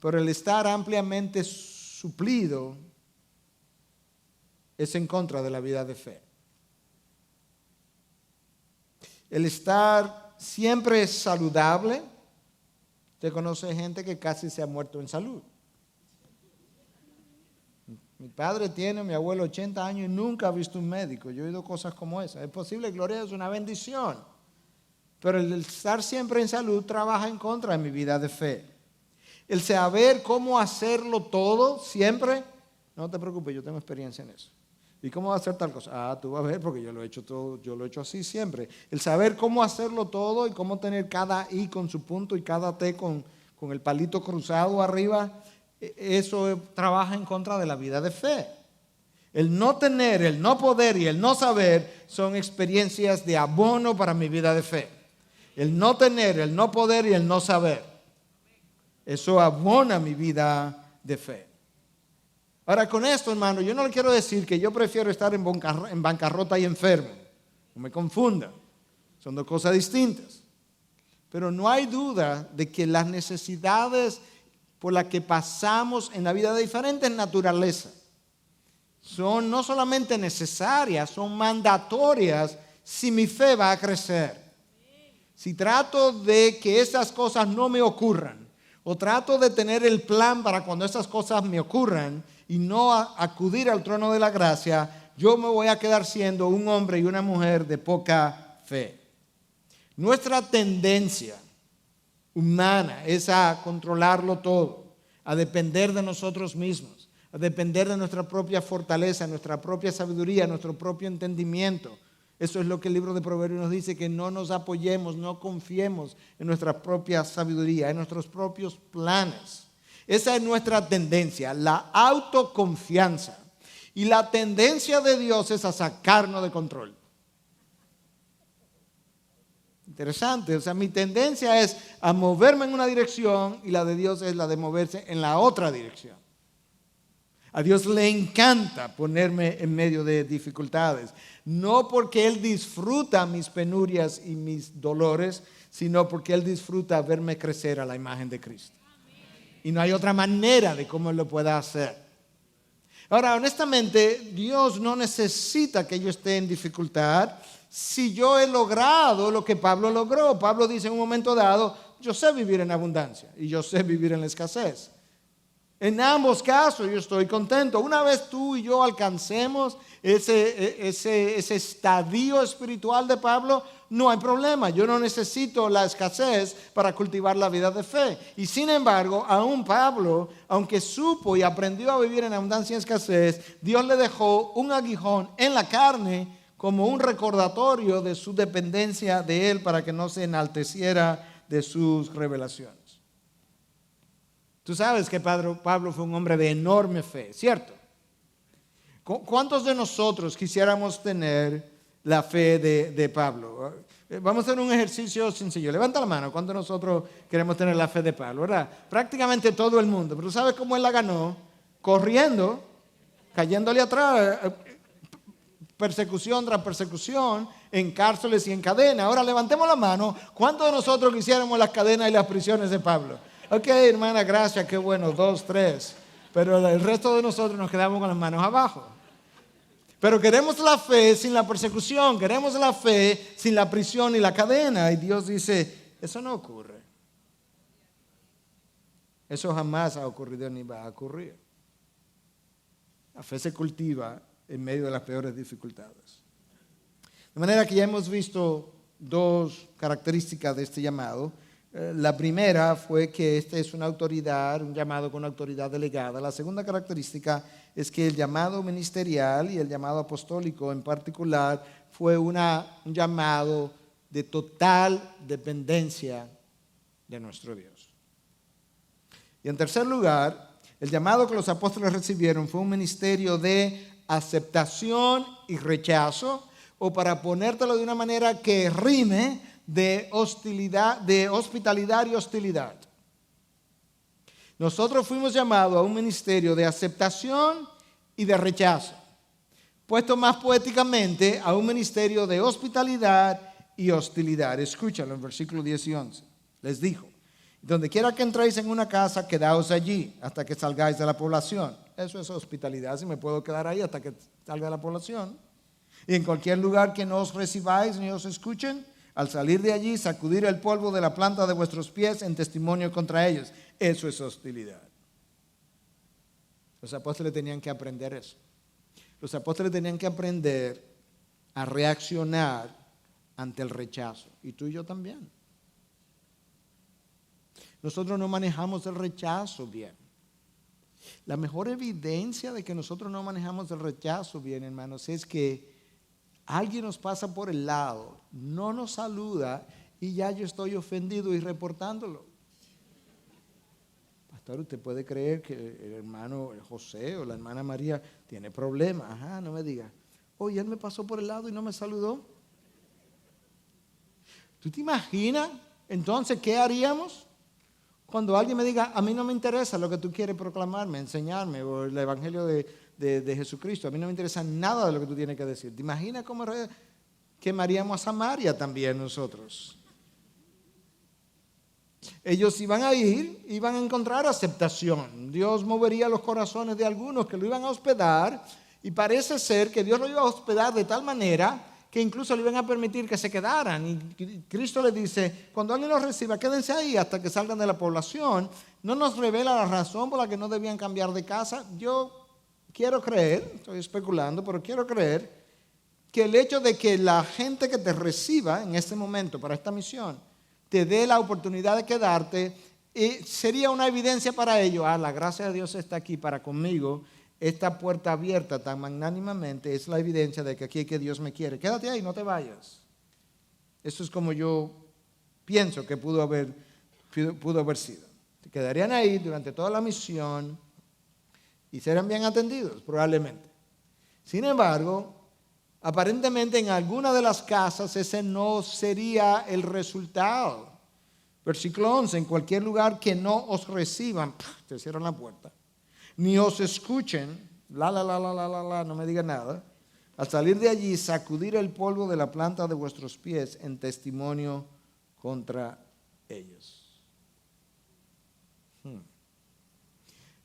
pero el estar ampliamente suplido es en contra de la vida de fe. El estar siempre saludable. Usted conoce gente que casi se ha muerto en salud. Mi padre tiene, mi abuelo, 80 años y nunca ha visto un médico. Yo he oído cosas como esas. Es posible, gloria a Dios, es una bendición. Pero el estar siempre en salud trabaja en contra de mi vida de fe. El saber cómo hacerlo todo siempre, no te preocupes, yo tengo experiencia en eso. ¿Y cómo va a hacer tal cosa? Ah, tú vas a ver porque yo lo he hecho todo, yo lo he hecho así siempre. El saber cómo hacerlo todo y cómo tener cada I con su punto y cada T con el palito cruzado arriba, eso trabaja en contra de la vida de fe. El no tener, el no poder y el no saber son experiencias de abono para mi vida de fe. El no tener, el no poder y el no saber, eso abona mi vida de fe. Ahora con esto, hermano, yo no le quiero decir que yo prefiero estar en bancarrota y enfermo. No me confunda. Son 2 cosas distintas. pero no hay duda de que las necesidades por las que pasamos en la vida de diferentes naturalezas son no solamente necesarias, son mandatorias si mi fe va a crecer. Si trato de que esas cosas no me ocurran, o trato de tener el plan para cuando esas cosas me ocurran y no acudir al trono de la gracia, yo me voy a quedar siendo un hombre y una mujer de poca fe. Nuestra tendencia humana es a controlarlo todo, a depender de nosotros mismos, a depender de nuestra propia fortaleza, nuestra propia sabiduría, nuestro propio entendimiento. Eso es lo que el libro de Proverbios nos dice, que no nos apoyemos, no confiemos en nuestra propia sabiduría, en nuestros propios planes. Esa es nuestra tendencia, la autoconfianza. Y la tendencia de Dios es a sacarnos de control. Interesante, o sea, mi tendencia es a moverme en una dirección y la de Dios es la de moverse en la otra dirección. A Dios le encanta ponerme en medio de dificultades, no porque Él disfruta mis penurias y mis dolores, sino porque Él disfruta verme crecer a la imagen de Cristo. Y no hay otra manera de cómo Él lo pueda hacer. Ahora, honestamente, Dios no necesita que yo esté en dificultad si yo he logrado lo que Pablo logró. Pablo dice en un momento dado, yo sé vivir en abundancia y yo sé vivir en la escasez. En ambos casos yo estoy contento. Una vez tú y yo alcancemos ese estadio espiritual de Pablo, no hay problema. Yo no necesito la escasez para cultivar la vida de fe. Y sin embargo, aún Pablo, aunque supo y aprendió a vivir en abundancia y escasez, Dios le dejó un aguijón en la carne como un recordatorio de su dependencia de Él para que no se enalteciera de sus revelaciones. Tú sabes que Pablo fue un hombre de enorme fe, ¿cierto? ¿Cuántos de nosotros quisiéramos tener la fe de Pablo? Vamos a hacer un ejercicio sencillo. Levanta la mano. ¿Cuántos de nosotros queremos tener la fe de Pablo? ¿Verdad? Prácticamente todo el mundo. Pero ¿sabes cómo él la ganó? Corriendo, cayéndole atrás, persecución tras persecución, en cárceles y en cadenas. Ahora levantemos la mano. ¿Cuántos de nosotros quisiéramos las cadenas y las prisiones de Pablo? Ok, hermana, gracias, qué bueno, 2, 3. Pero el resto de nosotros nos quedamos con las manos abajo. Pero queremos la fe sin la persecución, queremos la fe sin la prisión y la cadena. Y Dios dice, eso no ocurre. Eso jamás ha ocurrido ni va a ocurrir. La fe se cultiva en medio de las peores dificultades. De manera que ya hemos visto dos características de este llamado. La primera fue que este es una autoridad, un llamado con autoridad delegada. La segunda característica es que el llamado ministerial y el llamado apostólico en particular fue un llamado de total dependencia de nuestro Dios. Y en tercer lugar, el llamado que los apóstoles recibieron fue un ministerio de aceptación y rechazo, o para ponértelo de una manera que rime, de hostilidad, de hospitalidad y hostilidad. Nosotros fuimos llamados a un ministerio de aceptación y de rechazo. Puesto más poéticamente, a un ministerio de hospitalidad y hostilidad. Escúchalo en versículos 10 y 11. Les dijo, donde quiera que entréis en una casa, quedaos allí hasta que salgáis de la población. Eso es hospitalidad, si me puedo quedar ahí hasta que salga de la población. Y en cualquier lugar que no os recibáis ni os escuchen, al salir de allí, sacudir el polvo de la planta de vuestros pies en testimonio contra ellos. Eso es hostilidad. Los apóstoles tenían que aprender eso. Los apóstoles tenían que aprender a reaccionar ante el rechazo. Y tú y yo también. Nosotros no manejamos el rechazo bien. La mejor evidencia de que nosotros no manejamos el rechazo bien, hermanos, es que alguien nos pasa por el lado, no nos saluda y ya yo estoy ofendido y reportándolo. Pastor, ¿usted puede creer que el hermano José o la hermana María tiene problemas? Ajá, no me diga. Oye, él me pasó por el lado y no me saludó. ¿Tú te imaginas entonces qué haríamos? Cuando alguien me diga, a mí no me interesa lo que tú quieres proclamarme, enseñarme, o el evangelio de Jesucristo, a mí no me interesa nada de lo que tú tienes que decir. ¿Te imaginas cómo quemaríamos a Samaria también nosotros? Ellos iban a ir, iban a encontrar aceptación. Dios movería los corazones de algunos que lo iban a hospedar, y parece ser que Dios lo iba a hospedar de tal manera que incluso le iban a permitir que se quedaran. Y Cristo les dice, cuando alguien los reciba, quédense ahí hasta que salgan de la población. No nos revela la razón por la que no debían cambiar de casa. Yo quiero creer, estoy especulando, pero quiero creer que el hecho de que la gente que te reciba en este momento para esta misión te dé la oportunidad de quedarte, sería una evidencia para ellos. La gracia de Dios está aquí para conmigo. Esta puerta abierta tan magnánimamente es la evidencia de que aquí es que Dios me quiere. Quédate ahí, no te vayas. Eso es como yo pienso que pudo haber sido. Se quedarían ahí durante toda la misión y serán bien atendidos, probablemente. Sin embargo, aparentemente en alguna de las casas ese no sería el resultado. Versículo 11, en cualquier lugar que no os reciban, te cierran la puerta, ni os escuchen, no me digan nada, al salir de allí, sacudir el polvo de la planta de vuestros pies en testimonio contra ellos.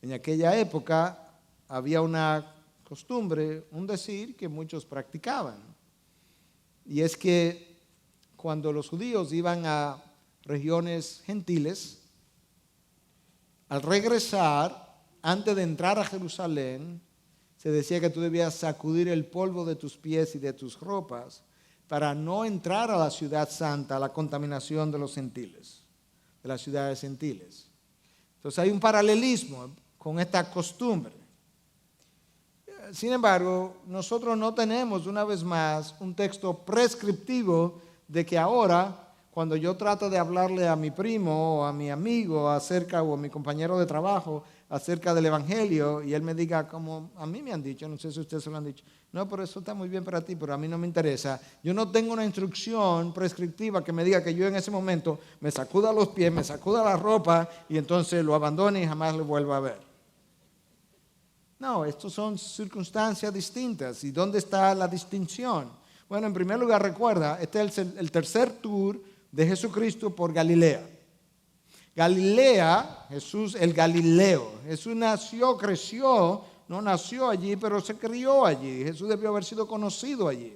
En aquella época había una costumbre, un decir que muchos practicaban. Y es que cuando los judíos iban a regiones gentiles, al regresar, antes de entrar a Jerusalén, se decía que tú debías sacudir el polvo de tus pies y de tus ropas para no entrar a la ciudad santa, a la contaminación de los gentiles, de las ciudades gentiles. Entonces hay un paralelismo con esta costumbre. Sin embargo, nosotros no tenemos, una vez más, un texto prescriptivo de que ahora, cuando yo trato de hablarle a mi primo o a mi amigo acerca, o a mi compañero de trabajo acerca del Evangelio, y él me diga, como a mí me han dicho, no sé si ustedes se lo han dicho, no, pero eso está muy bien para ti, pero a mí no me interesa. Yo no tengo una instrucción prescriptiva que me diga que yo en ese momento me sacuda los pies, me sacuda la ropa y entonces lo abandone y jamás lo vuelva a ver. No, estas son circunstancias distintas. ¿Y dónde está la distinción? Bueno, en primer lugar, recuerda, este es el tercer tour de Jesucristo por Galilea. Galilea, Jesús el Galileo. Jesús creció, no nació allí, pero se crió allí. Jesús debió haber sido conocido allí.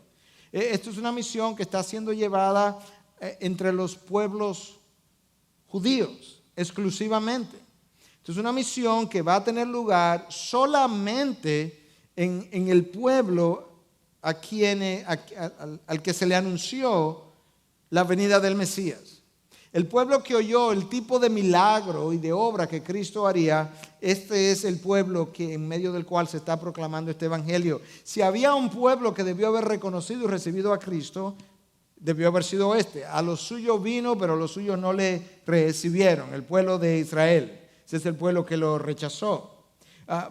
Esto es una misión que está siendo llevada entre los pueblos judíos, exclusivamente. Esto es una misión que va a tener lugar solamente en el pueblo al que se le anunció la venida del Mesías. El pueblo que oyó el tipo de milagro y de obra que Cristo haría, este es el pueblo en medio del cual se está proclamando este evangelio. Si había un pueblo que debió haber reconocido y recibido a Cristo, debió haber sido este. A los suyos vino, pero los suyos no le recibieron, el pueblo de Israel. Ese es el pueblo que lo rechazó.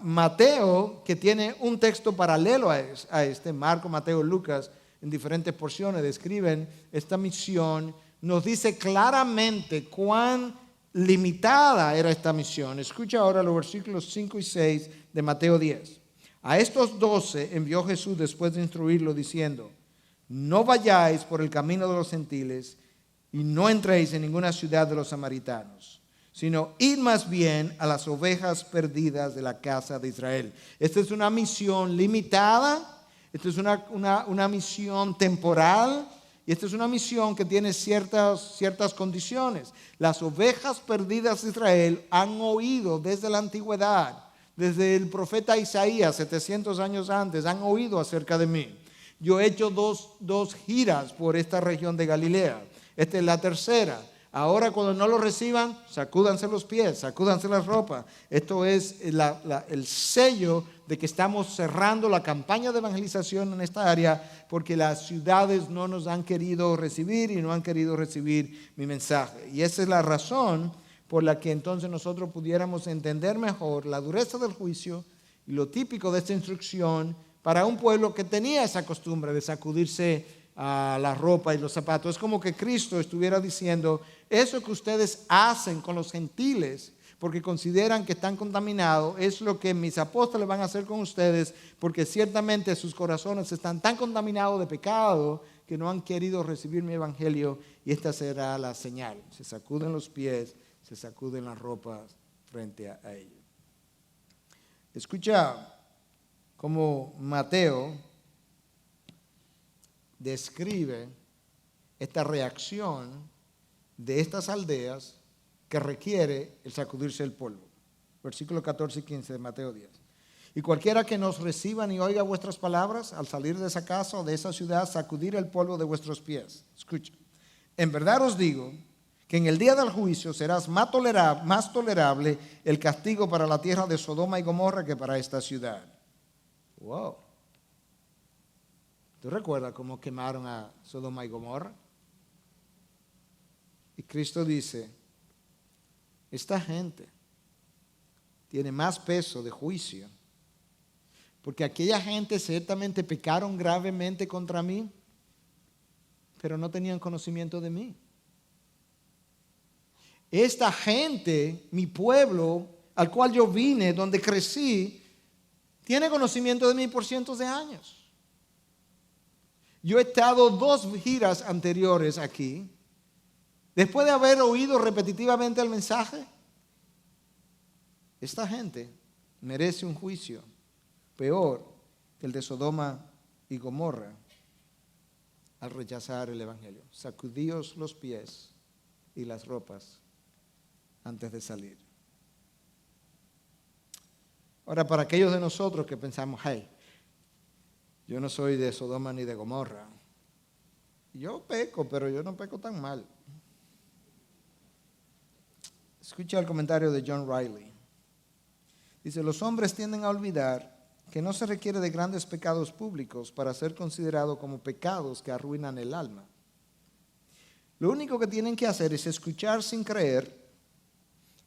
Mateo, que tiene un texto paralelo a este, Marco, Mateo, Lucas, en diferentes porciones describen esta misión, nos dice claramente cuán limitada era esta misión. Escucha ahora los versículos 5 y 6 de Mateo 10. A estos 12 envió Jesús después de instruirlo diciendo, no vayáis por el camino de los gentiles y no entréis en ninguna ciudad de los samaritanos, sino id más bien a las ovejas perdidas de la casa de Israel. Esta es una misión limitada, esta es una misión temporal, y esta es una misión que tiene ciertas condiciones. Las ovejas perdidas de Israel han oído desde la antigüedad, desde el profeta Isaías, 700 años antes, han oído acerca de mí. Yo he hecho dos giras por esta región de Galilea. Esta es la tercera. Ahora cuando no lo reciban, sacúdanse los pies, sacúdanse la ropa. Esto es el sello de que estamos cerrando la campaña de evangelización en esta área porque las ciudades no nos han querido recibir y no han querido recibir mi mensaje. Y esa es la razón por la que entonces nosotros pudiéramos entender mejor la dureza del juicio y lo típico de esta instrucción para un pueblo que tenía esa costumbre de sacudirse a la ropa y los zapatos. Es como que Cristo estuviera diciendo, eso que ustedes hacen con los gentiles porque consideran que están contaminados, es lo que mis apóstoles van a hacer con ustedes, porque ciertamente sus corazones están tan contaminados de pecado que no han querido recibir mi evangelio, y esta será la señal. Se sacuden los pies, se sacuden las ropas frente a ellos. Escucha cómo Mateo describe esta reacción de estas aldeas que requiere el sacudirse el polvo. Versículos 14 y 15 de Mateo 10. Y cualquiera que nos reciba y oiga vuestras palabras, al salir de esa casa o de esa ciudad, sacudir el polvo de vuestros pies. Escucha. En verdad os digo que en el día del juicio serás más tolerable el castigo para la tierra de Sodoma y Gomorra que para esta ciudad. Wow. ¿Tú recuerdas cómo quemaron a Sodoma y Gomorra? Y Cristo dice, esta gente tiene más peso de juicio, porque aquella gente ciertamente pecaron gravemente contra mí, pero no tenían conocimiento de mí. Esta gente, mi pueblo, al cual yo vine, donde crecí, tiene conocimiento de mí por cientos de años. Yo he estado 2 giras anteriores aquí, después de haber oído repetitivamente el mensaje. Esta gente merece un juicio peor que el de Sodoma y Gomorra al rechazar el evangelio. Sacudíos los pies y las ropas antes de salir. Ahora, para aquellos de nosotros que pensamos, hey, yo no soy de Sodoma ni de Gomorra. Yo peco, pero yo no peco tan mal. Escucha el comentario de John Riley. Dice, los hombres tienden a olvidar que no se requiere de grandes pecados públicos para ser considerados como pecados que arruinan el alma. Lo único que tienen que hacer es escuchar sin creer,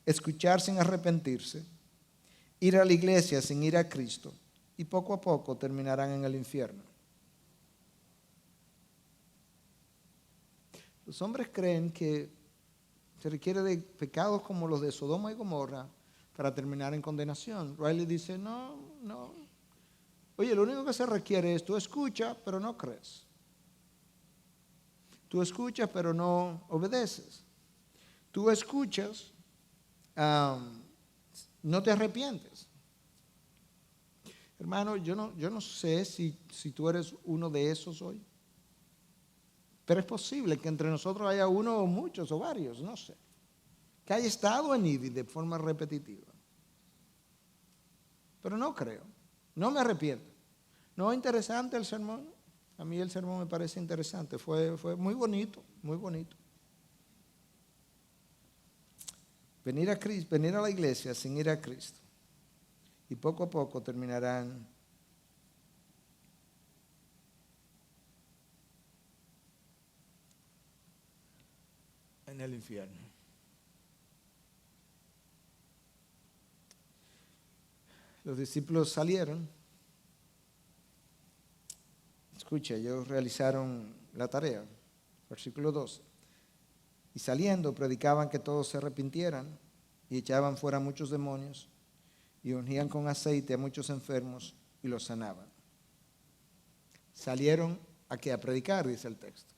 escuchar sin arrepentirse, ir a la iglesia sin ir a Cristo, y poco a poco terminarán en el infierno. Los hombres creen que se requiere de pecados como los de Sodoma y Gomorra para terminar en condenación. Riley dice, no. Oye, lo único que se requiere es tú escuchas, pero no crees. Tú escuchas, pero no obedeces. Tú escuchas, no te arrepientes. Hermano, yo no sé si tú eres uno de esos hoy. Pero es posible que entre nosotros haya uno o muchos o varios, no sé, que haya estado en IDI de forma repetitiva. Pero no creo, no me arrepiento. ¿No es interesante el sermón? A mí el sermón me parece interesante, fue muy bonito, muy bonito. Venir a la iglesia sin ir a Cristo. Y poco a poco terminarán en el infierno. Los discípulos salieron. Escucha, ellos realizaron la tarea. Versículo 12. Y saliendo predicaban que todos se arrepintieran y echaban fuera muchos demonios y ungían con aceite a muchos enfermos y los sanaban. Salieron a qué? A predicar, dice el texto.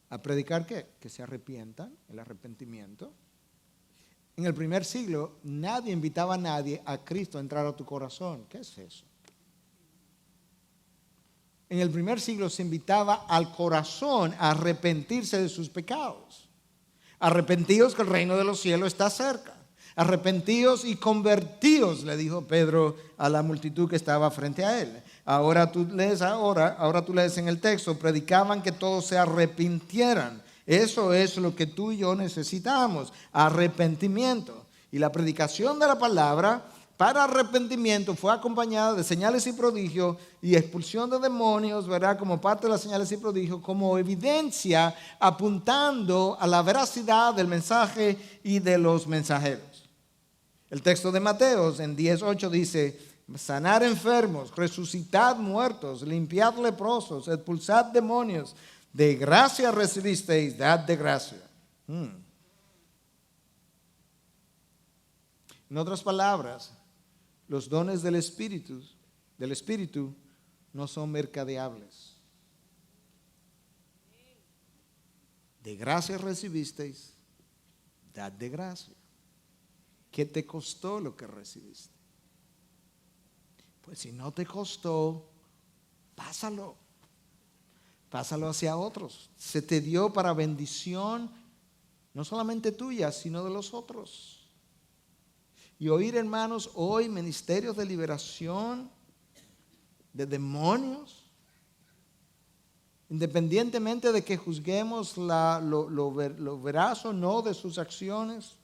¿A predicar qué? Que se arrepientan, el arrepentimiento. En el primer siglo nadie invitaba a nadie a Cristo a entrar a tu corazón. ¿Qué es eso? En el primer siglo se invitaba al corazón a arrepentirse de sus pecados. Arrepentíos que el reino de los cielos está cerca. Arrepentíos y convertíos, le dijo Pedro a la multitud que estaba frente a él. Ahora tú lees en el texto, predicaban que todos se arrepintieran. Eso es lo que tú y yo necesitamos, arrepentimiento. Y la predicación de la palabra para arrepentimiento fue acompañada de señales y prodigios y expulsión de demonios, ¿verdad? Como parte de las señales y prodigios, como evidencia apuntando a la veracidad del mensaje y de los mensajeros. El texto de Mateo en 10:8 dice, sanar enfermos, resucitad muertos, limpiad leprosos, expulsad demonios, de gracia recibisteis, dad de gracia. En otras palabras, los dones del Espíritu no son mercadeables. De gracia recibisteis, dad de gracia. ¿Qué te costó lo que recibiste? Pues si no te costó, pásalo. Pásalo hacia otros. Se te dio para bendición, no solamente tuya, sino de los otros. Y oír, hermanos, hoy ministerios de liberación de demonios, independientemente de que juzguemos lo veraz o no de sus acciones,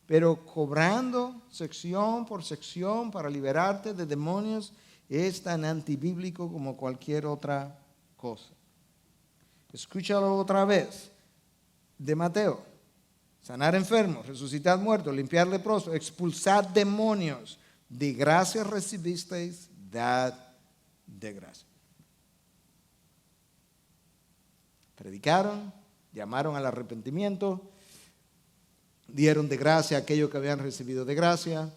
pero cobrando sección por sección para liberarte de demonios es tan antibíblico como cualquier otra cosa. Escúchalo otra vez, de Mateo: sanar enfermos, resucitar muertos, limpiar leprosos, expulsar demonios. De gracia recibisteis, dad de gracia. Predicaron, llamaron al arrepentimiento, dieron de gracia aquello que habían recibido de gracia.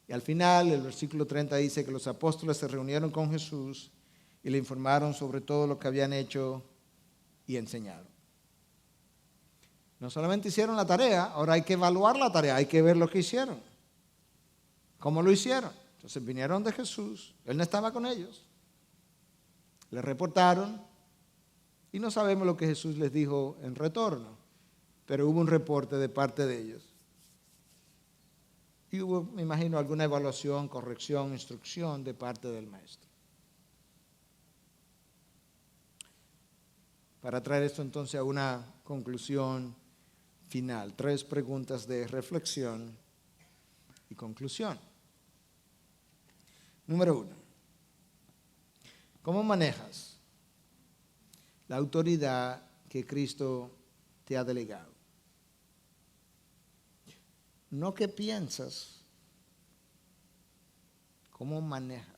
Y al final, el versículo 30 dice que los apóstoles se reunieron con Jesús y le informaron sobre todo lo que habían hecho y enseñado. No solamente hicieron la tarea, ahora hay que evaluar la tarea, hay que ver lo que hicieron. ¿Cómo lo hicieron? Entonces vinieron de Jesús, Él no estaba con ellos. Le reportaron y no sabemos lo que Jesús les dijo en retorno, pero hubo un reporte de parte de ellos. Y hubo, me imagino, alguna evaluación, corrección, instrucción de parte del maestro. Para traer esto entonces a una conclusión final, 3 preguntas de reflexión y conclusión. Número 1. ¿Cómo manejas la autoridad que Cristo te ha delegado? No qué piensas, cómo manejas.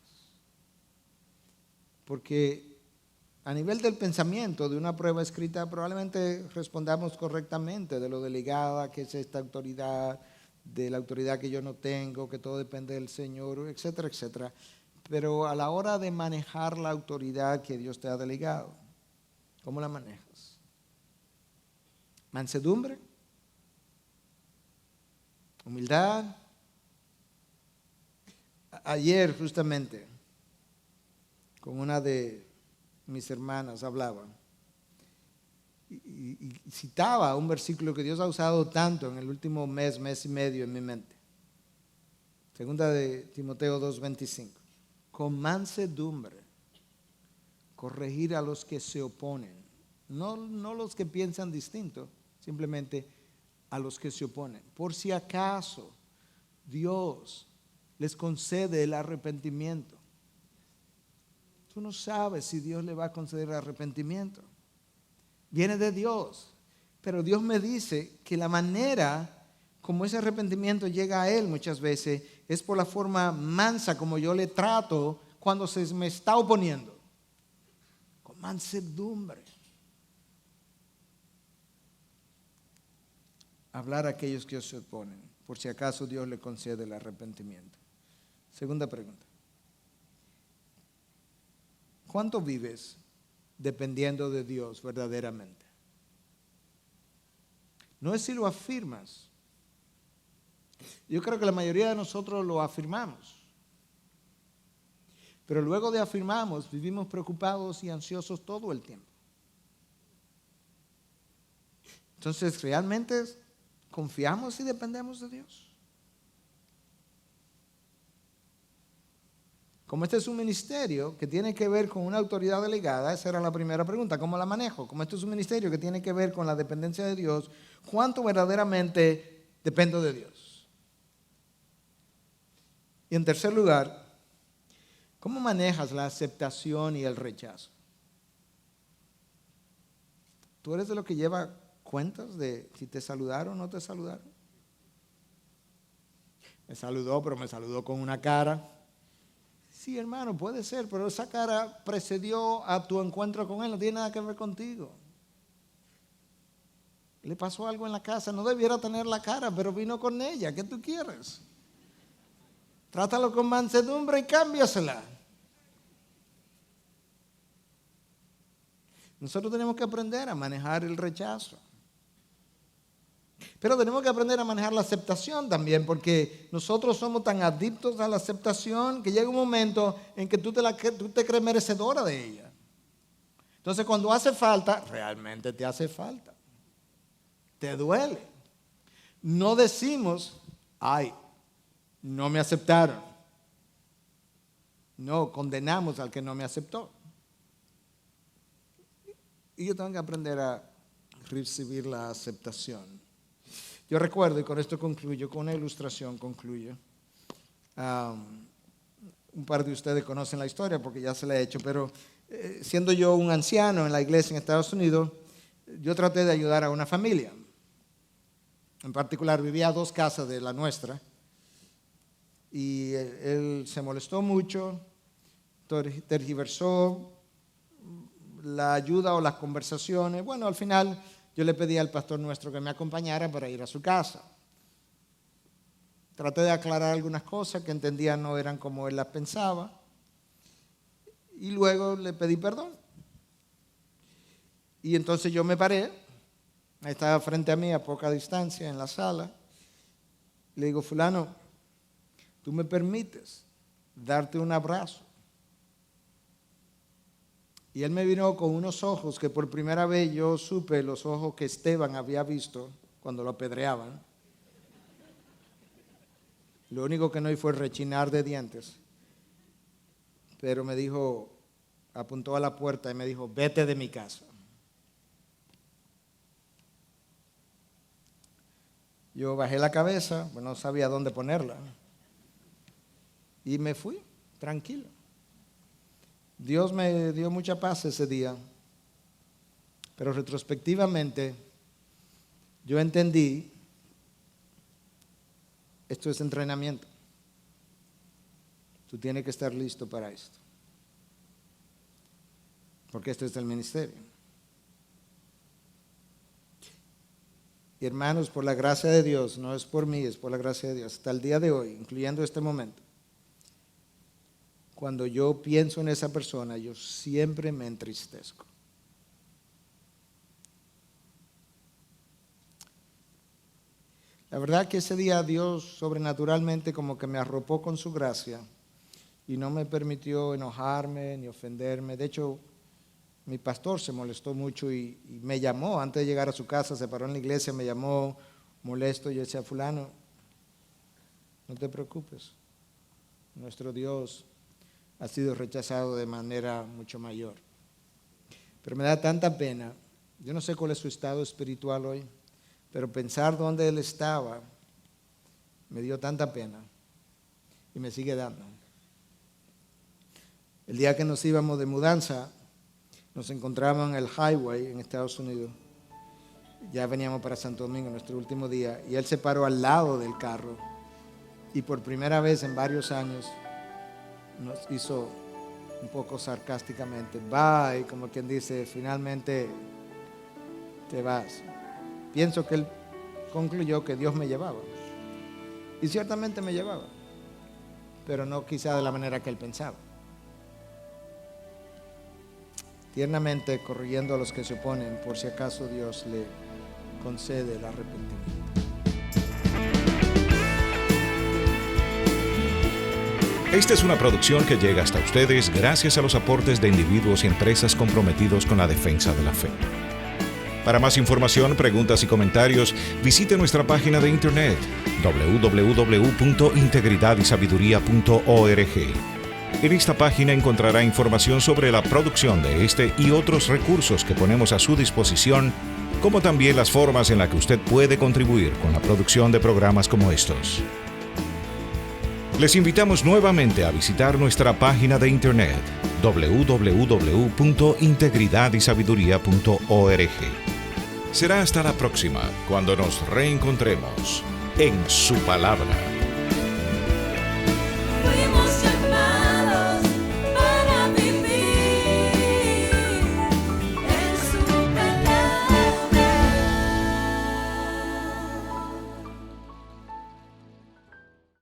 Porque a nivel del pensamiento de una prueba escrita probablemente respondamos correctamente de lo delegada que es esta autoridad, de la autoridad que yo no tengo, que todo depende del Señor, etcétera, etcétera. Pero a la hora de manejar la autoridad que Dios te ha delegado, ¿cómo la manejas? ¿Mansedumbre? ¿Humildad? Ayer justamente con una de mis hermanas hablaba y citaba un versículo que Dios ha usado tanto en el último mes y medio en mi mente. Segunda de Timoteo 2:25. Con mansedumbre corregir a los que se oponen. No los que piensan distinto, simplemente a los que se oponen. Por si acaso Dios les concede el arrepentimiento. Tú no sabes si Dios le va a conceder el arrepentimiento. Viene de Dios. Pero Dios me dice que la manera como ese arrepentimiento llega a Él muchas veces es por la forma mansa como yo le trato cuando se me está oponiendo. Con mansedumbre. Hablar a aquellos que se oponen, por si acaso Dios le concede el arrepentimiento. Segunda pregunta. ¿Cuánto vives dependiendo de Dios verdaderamente? No es si lo afirmas. Yo creo que la mayoría de nosotros lo afirmamos. Pero luego de afirmamos, vivimos preocupados y ansiosos todo el tiempo. Entonces, ¿realmente confiamos y dependemos de Dios? Como este es un ministerio que tiene que ver con una autoridad delegada, esa era la primera pregunta, ¿cómo la manejo? Como este es un ministerio que tiene que ver con la dependencia de Dios, ¿cuánto verdaderamente dependo de Dios? Y en tercer lugar, ¿cómo manejas la aceptación y el rechazo? ¿Tú eres de los que lleva cuentas de si te saludaron o no te saludaron? Me saludó, pero me saludó con una cara. Sí, hermano, puede ser, pero esa cara precedió a tu encuentro con Él, no tiene nada que ver contigo. Le pasó algo en la casa, no debiera tener la cara, pero vino con ella. ¿Qué tú quieres? Trátalo con mansedumbre y cámbiasela. Nosotros tenemos que aprender a manejar el rechazo. Pero tenemos que aprender a manejar la aceptación también, porque nosotros somos tan adictos a la aceptación que llega un momento en que tú te crees merecedora de ella. Entonces, cuando hace falta, realmente te hace falta. Te duele. No decimos, ay, no me aceptaron. No, condenamos al que no me aceptó. Y yo tengo que aprender a recibir la aceptación. Yo recuerdo, y con esto concluyo, con una ilustración concluyo. Un par de ustedes conocen la historia porque ya se la he hecho, pero siendo yo un anciano en la iglesia en Estados Unidos, yo traté de ayudar a una familia. En particular, vivía a 2 casas de la nuestra. Y él se molestó mucho, tergiversó la ayuda o las conversaciones. Bueno, al final yo le pedí al pastor nuestro que me acompañara para ir a su casa. Traté de aclarar algunas cosas que entendía no eran como él las pensaba. Y luego le pedí perdón. Y entonces yo me paré. Estaba frente a mí a poca distancia en la sala. Le digo, fulano, ¿tú me permites darte un abrazo? Y él me vino con unos ojos que por primera vez yo supe los ojos que Esteban había visto cuando lo apedreaban. Lo único que no hizo fue rechinar de dientes. Pero me dijo, apuntó a la puerta y me dijo, vete de mi casa. Yo bajé la cabeza, pues no sabía dónde ponerla. Y me fui, tranquilo. Dios me dio mucha paz ese día. Pero retrospectivamente, yo entendí, esto es entrenamiento. Tú tienes que estar listo para esto. Porque esto es el ministerio. Y hermanos, por la gracia de Dios, no es por mí, es por la gracia de Dios, hasta el día de hoy, incluyendo este momento, cuando yo pienso en esa persona, yo siempre me entristezco. La verdad que ese día Dios sobrenaturalmente como que me arropó con su gracia y no me permitió enojarme ni ofenderme. De hecho, mi pastor se molestó mucho y me llamó antes de llegar a su casa, se paró en la iglesia, me llamó molesto. Yo decía, fulano, no te preocupes, nuestro Dios ha sido rechazado de manera mucho mayor. Pero me da tanta pena, yo no sé cuál es su estado espiritual hoy, pero pensar dónde él estaba me dio tanta pena y me sigue dando. El día que nos íbamos de mudanza, nos encontrábamos en el highway en Estados Unidos. Ya veníamos para Santo Domingo, nuestro último día, y él se paró al lado del carro y por primera vez en varios años nos hizo un poco sarcásticamente, bye, como quien dice, finalmente te vas. Pienso que él concluyó que Dios me llevaba. Y ciertamente me llevaba, pero no quizá de la manera que él pensaba. Tiernamente corrigiendo a los que se oponen, por si acaso Dios le concede el arrepentimiento. Esta es una producción que llega hasta ustedes gracias a los aportes de individuos y empresas comprometidos con la defensa de la fe. Para más información, preguntas y comentarios, visite nuestra página de internet www.integridadysabiduría.org. En esta página encontrará información sobre la producción de este y otros recursos que ponemos a su disposición, como también las formas en las que usted puede contribuir con la producción de programas como estos. Les invitamos nuevamente a visitar nuestra página de internet www.integridadysabiduría.org. Será hasta la próxima, cuando nos reencontremos en su palabra.